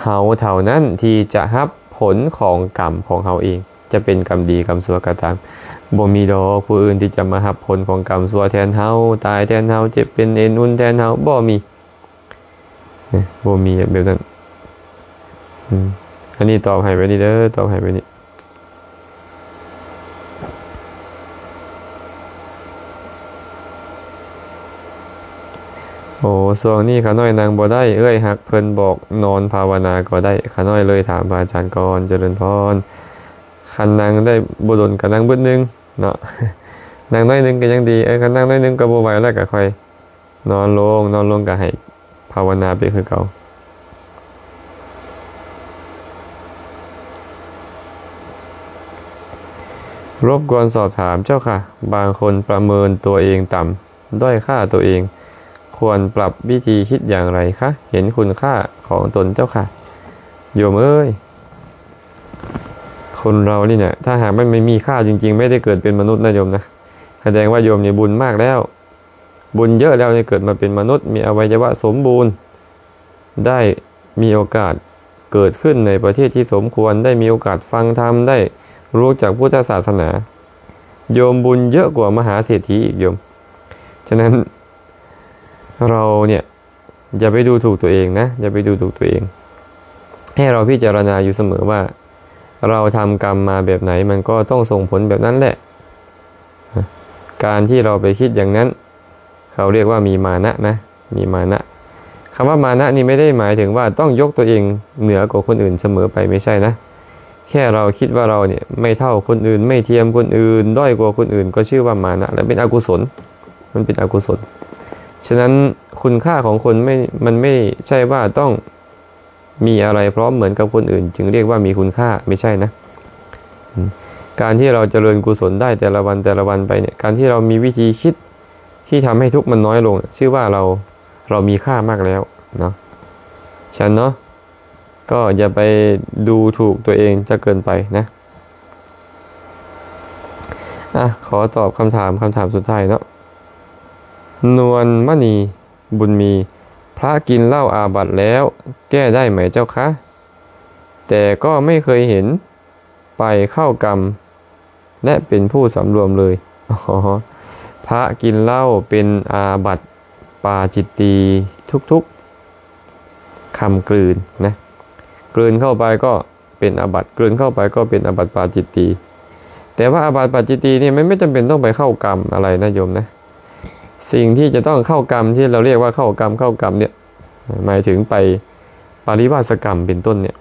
เฮาเท่านั้นที่จะรับผลของกรรมของเฮาเองจะเป็นกรรมดีกรรมชั่วก็ตามบ่มีดอกผู้อื่นที่จะมารับผลของกรรมชั่วแทนเฮาตายแทนเฮาเจ็บเป็นเอ็นอุ่นแทนเฮาบ่มีแบบนั้นอันนี้ตอบให้ไปนี่เด้อตอบให้ไปนี่โอ้ส่วนนี้ขาน้อยนางบ่ได้เอ้ยหักเพิ่นบอกนอนภาวนาก็ได้ขาน้อยเลยถามอาจารย์ก่อนเจริญพรคันนางได้บ่ดลกับนางบึ้ดนึงเนาะนางน้อยนึงก็ยังดีคันนางน้อยนึงก็บ่ไหวแล้วก็ค่อยนอนลงก็ให้ภาวนาไปคือเก่ารบกวนสอบถามเจ้าค่ะบางคนประเมินตัวเองต่ำด้อยค่าตัวเองควรปรับวิธีคิดอย่างไรคะเห็นคุณค่าของตนเจ้าค่ะโยมเอ้ยคนเรานี่เนี่ยถ้าหากไม่มีค่าจริงๆไม่ได้เกิดเป็นมนุษย์นะโยมนะแสดงว่าโยมเนี่ยบุญมากแล้วบุญเยอะแล้วเนี่ยเกิดมาเป็นมนุษย์มีอวัยวะสมบูรณ์ได้มีโอกาสเกิดขึ้นในประเทศที่สมควรได้มีโอกาสฟังธรรมได้รู้จักพุทธศาสนาโยมบุญเยอะกว่ามหาเศรษฐีอีกโยมฉะนั้นเราเนี่ยอย่าไปดูถูกตัวเองนะอย่าไปดูถูกตัวเองให้เราพิจารณาอยู่เสมอว่าเราทำกรรมมาแบบไหนมันก็ต้องส่งผลแบบนั้นแหละการที่เราไปคิดอย่างนั้นเขาเรียกว่ามีมานะนะมีมานะคำว่ามานะนี่ไม่ได้หมายถึงว่าต้องยกตัวเองเหนือกว่าคนอื่นเสมอไปไม่ใช่นะแค่เราคิดว่าเราเนี่ยไม่เท่าคนอื่นไม่เทียมคนอื่นด้อยกว่าคนอื่นก็ชื่อว่ามานะและเป็นอกุศลมันเป็นอกุศลฉะนั้นคุณค่าของคนมันไม่ใช่ว่าต้องมีอะไรพร้อมเหมือนกับคนอื่นจึงเรียกว่ามีคุณค่าไม่ใช่นะการที่เราเจริญกุศลได้แต่ละวันไปเนี่ยการที่เรามีวิธีคิดที่ทำให้ทุกข์มันน้อยลงชื่อว่าเรามีค่ามากแล้วเนาะฉันเนาะก็อย่าไปดูถูกตัวเองจะเกินไปนะขอตอบคำถามสุดท้ายเนาะนวลมณีบุญมีพระกินเหล้าอาบัติแล้วแก้ได้ไหมเจ้าคะแต่ก็ไม่เคยเห็นไปเข้ากรรมและเป็นผู้สำรวมเลยพระกินเหล้าเป็นอาบัติปาจิตตีทุกๆคำกลืนนะกลืนเข้าไปก็เป็นอาบัติกลืนเข้าไปก็เป็นอาบัติปาจิตตีแต่ว่าอาบัติปาจิตตีนี่ไม่จำเป็นต้องไปเข้ากรรมอะไรนะโยมนะสิ่งที่จะต้องเข้ากรรมที่เราเรียกว่าเข้ากรรมเนี่ยหมายถึงไปปริวาสกรรมเป็นต้นเนี่ย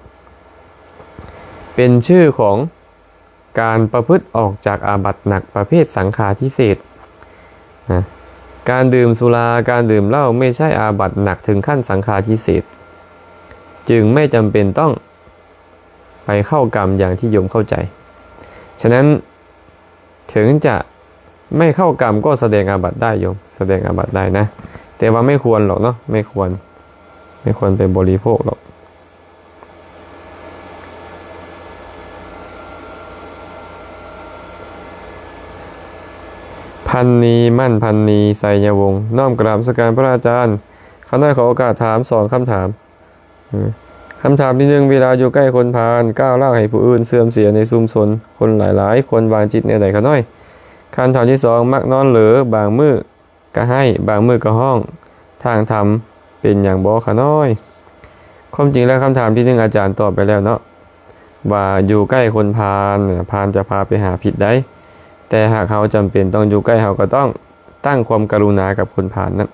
เป็นชื่อของการประพฤติออกจากอาบัติหนักประเภทสังฆาทิเศษนะการดื่มสุราการดื่มเหล้าไม่ใช่อาบัติหนักถึงขั้นสังฆาทิเศษจึงไม่จำเป็นต้องไปเข้ากรรมอย่างที่โยมเข้าใจฉะนั้นถึงจะไม่เข้ากรรมก็แสดงอาบัติได้โยมแสดงอาบัติได้นะแต่ว่าไม่ควรหรอกเนาะไม่ควรไปบริโภคหรอกพันนีมั่นพันนีไสยวงศ์น้อมกราบนมัสการพระอาจารย์ข้าน้อยขอโอกาสถาม2 คำถามคำถามที่1เวลาอยู่ใกล้คนพาลก้าวเล่าให้ผู้อื่นเสื่อมเสียในชุมชนคนหลายๆคนวางจิตในใดข้าน้อยคำถามที่2มักนอนเหลือบางมือก็ให้บางมือก็ห้องทางธรรมเป็นอย่างบ่ข้าน้อยความจริงแล้วคำถามที่1อาจารย์ตอบไปแล้วเนาะว่าอยู่ใกล้คนพาลจะพาไปหาผิดได้แต่หากเขาจำเป็นต้องอยู่ใกล้เขาก็ต้องตั้งความกรุณากับคนพาลนั้น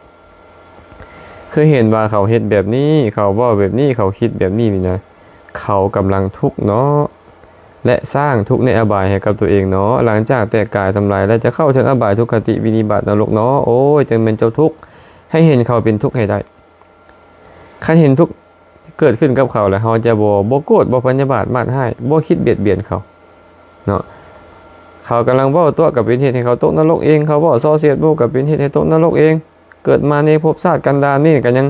คือเห็นว่าเขาเฮ็ดแบบนี้เขาว่าแบบนี้เขาคิดแบบนี้นี่นะเขากำลังทุกข์เนาะ และสร้างทุกข์ในอบายให้กับตัวเองเนาะหลังจากแตกกายทำลายและจะเข้าถึงอบายทุกขติวินิบาตนรกเนาะโอ้ยจึงเป็นเจ้าทุกข์ให้เห็นเขาเป็นทุกข์ให้ได้คันเห็นทุกข์เกิดขึ้นกับเขาแล้วเขาจะบ่โกรธบ่พยาบาทมาดให้บ่คิดเบียดเบียนเขาเนาะเขากำลังเว้าตัวกับเป็นเหตุให้เขาตกนรกเองเขาเว้าส่อเสียดบ่กับเป็นเหตุให้ตกนรกเองเกิดมาในภพชาติกันดารนี่ก็ยัง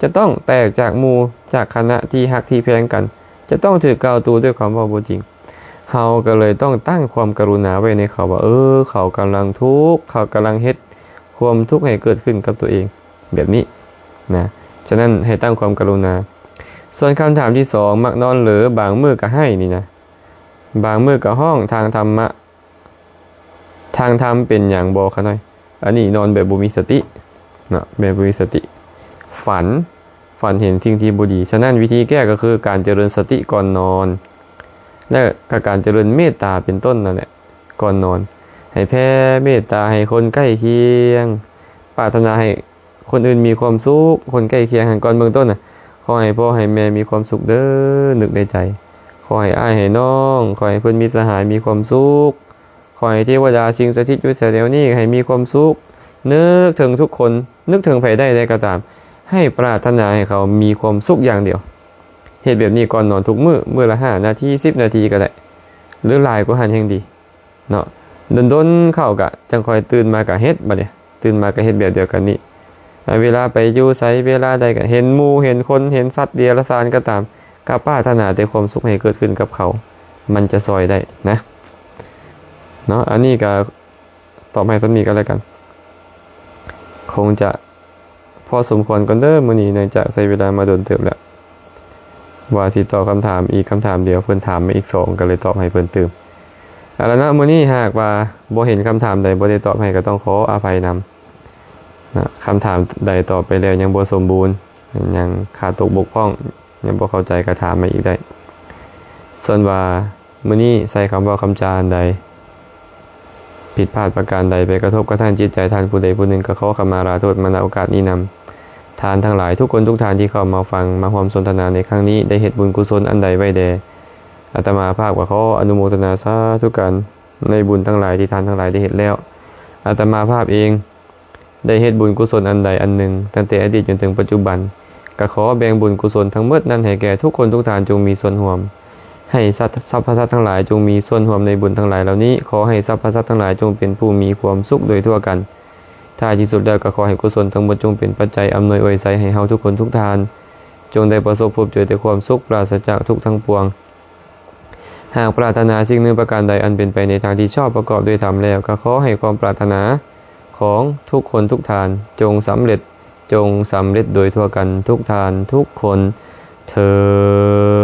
จะต้องแตกจากหมู่จากคณะที่ฮักที่แพงกันจะต้องถือกล่าวตูด้วยความว่าบ่จริงเฮาก็เลยต้องตั้งความกรุณาไว้ในเขาว่าเขากำลังทุกข์เขากำลังเฮ็ดความทุกข์ให้เกิดขึ้นกับตัวเองแบบนี้นะฉะนั้นให้ตั้งความกรุณาส่วนคำถามที่2มักนอนหรือบางมื้อก็ให้นี่นะบางมื้อก็ห้องทางธรรมะทางธรรมเป็นอย่างบ่คะน้อยอันนี้นอนแบบบ่มีสตินะแบบบ่มีสติฝันเห็นสิ่งที่บ่ดีฉะนั้นวิธีแก้ก็คือการเจริญสติก่อนนอนและการเจริญเมตตาเป็นต้นนั่นแหละก่อนนอนให้แผ่เมตตาให้คนใกล้เคียงปรารถนาให้คนอื่นมีความสุขคนใกล้เคียงหันก่อนเบื้องต้นน่ะขอให้พ่อให้แม่มีความสุขเด้อนึกในใจขอให้อ้ายให้น้องขอให้เพิ่นมีสหายมีความสุขขอให้เทวดาสิ่งศักดิ์สิทธิ์อยู่แถวนี้ให้มีความสุขนึกถึงทุกคนนึกถึงไผได้ก็ตามให้ปรารถนาให้เขามีความสุขอย่างเดียวเหตุแบบนี้ก่อนนอนทุกมื้อละ5นาที10นาทีก็ได้หรือหลายกว่าหันแห่งดีเนาะดนๆเข้าก็จังค่อยตื่นมาก็เฮ็ดบัดนี้ตื่นมาก็เฮ็ดแบบเดียวกันนี้เวลาไปอยู่ไสเวลาใดก็เห็นหมู่เห็นคนเห็นสัตว์เดรัจฉานก็ตามก็ปรารถนาแต่ความสุขให้เกิดขึ้นกับเขามันจะซอยได้นะเนาะอันนี้ก็ตอบให้สมีกันแล้วกันคงจะพอสมควรก่อนเด้อมื้อนี้เนื่องจากใช้เวลามาโดนเติบแล้วว่าสิตอบคำถามอีกคำถามเดียวเพิ่นถามมาอีก2ก็เลยตอบให้เพิ่นเติมเอาล่ะนะมื้อนี้หากว่าบ่เห็นคำถามใดบ่ได้ตอบให้ก็ต้องขออภัยนำนะคำถามใดตอบไปแล้วยังบ่สมบูรณ์ยังขาดตกบกพร่องยังบ่เข้าใจก็ถามมาอีกได้ส่วนว่ามื้อนี้ใส่คำว่าคำจานใดผิดพลาดประการใดไปกระทบกระทั่งจิตใจท่านผู้ใดผู้หนึ่งก็ขอขมาลาโทษมาณโอกาสนี้นำทานทั้งหลายทุกคนทุกทานที่เข้ามาฟังมาร่วมสนทนาในครั้งนี้ได้เฮ็ดบุญกุศลอันใดไว้แด่อาตมาภาพก็ขออนุโมทนาสาธุกันในบุญทั้งหลายที่ทานทั้งหลายได้เฮ็ดแล้วอาตมาภาพเองได้เฮ็ดบุญกุศลอันใดอันหนึ่งตั้งแต่อดีตจนถึงปัจจุบันก็ขอแบ่งบุญกุศลทั้งหมดนั้นให้แก่ทุกคนทุกทานจงมีส่วนร่วมให้สรรพสัตว์ทั้งหลายจงมีส่วนร่วมในบุญทั้งหลายเหล่านี้ขอให้สรรพสัตว์ทั้งหลายจงเป็นผู้มีความสุขโดยทั่วกันท้ายที่สุดแล้วก็ขอให้กุศลทั้งหมดจงเป็นปัจจัยอำนวยอวยไสให้เฮาทุกคนทุกทานจงได้ประสบพบเจอแต่ความสุขปราศจากทุกข์ทั้งปวงหากปรารถนาสิ่งหนึ่งประการใดอันเป็นไปในทางที่ชอบประกอบด้วยธรรมแล้วก็ขอให้ความปรารถนาของทุกคนทุกทานจงสำเร็จโดยทั่วกันทุกทานทุกคนเทอญ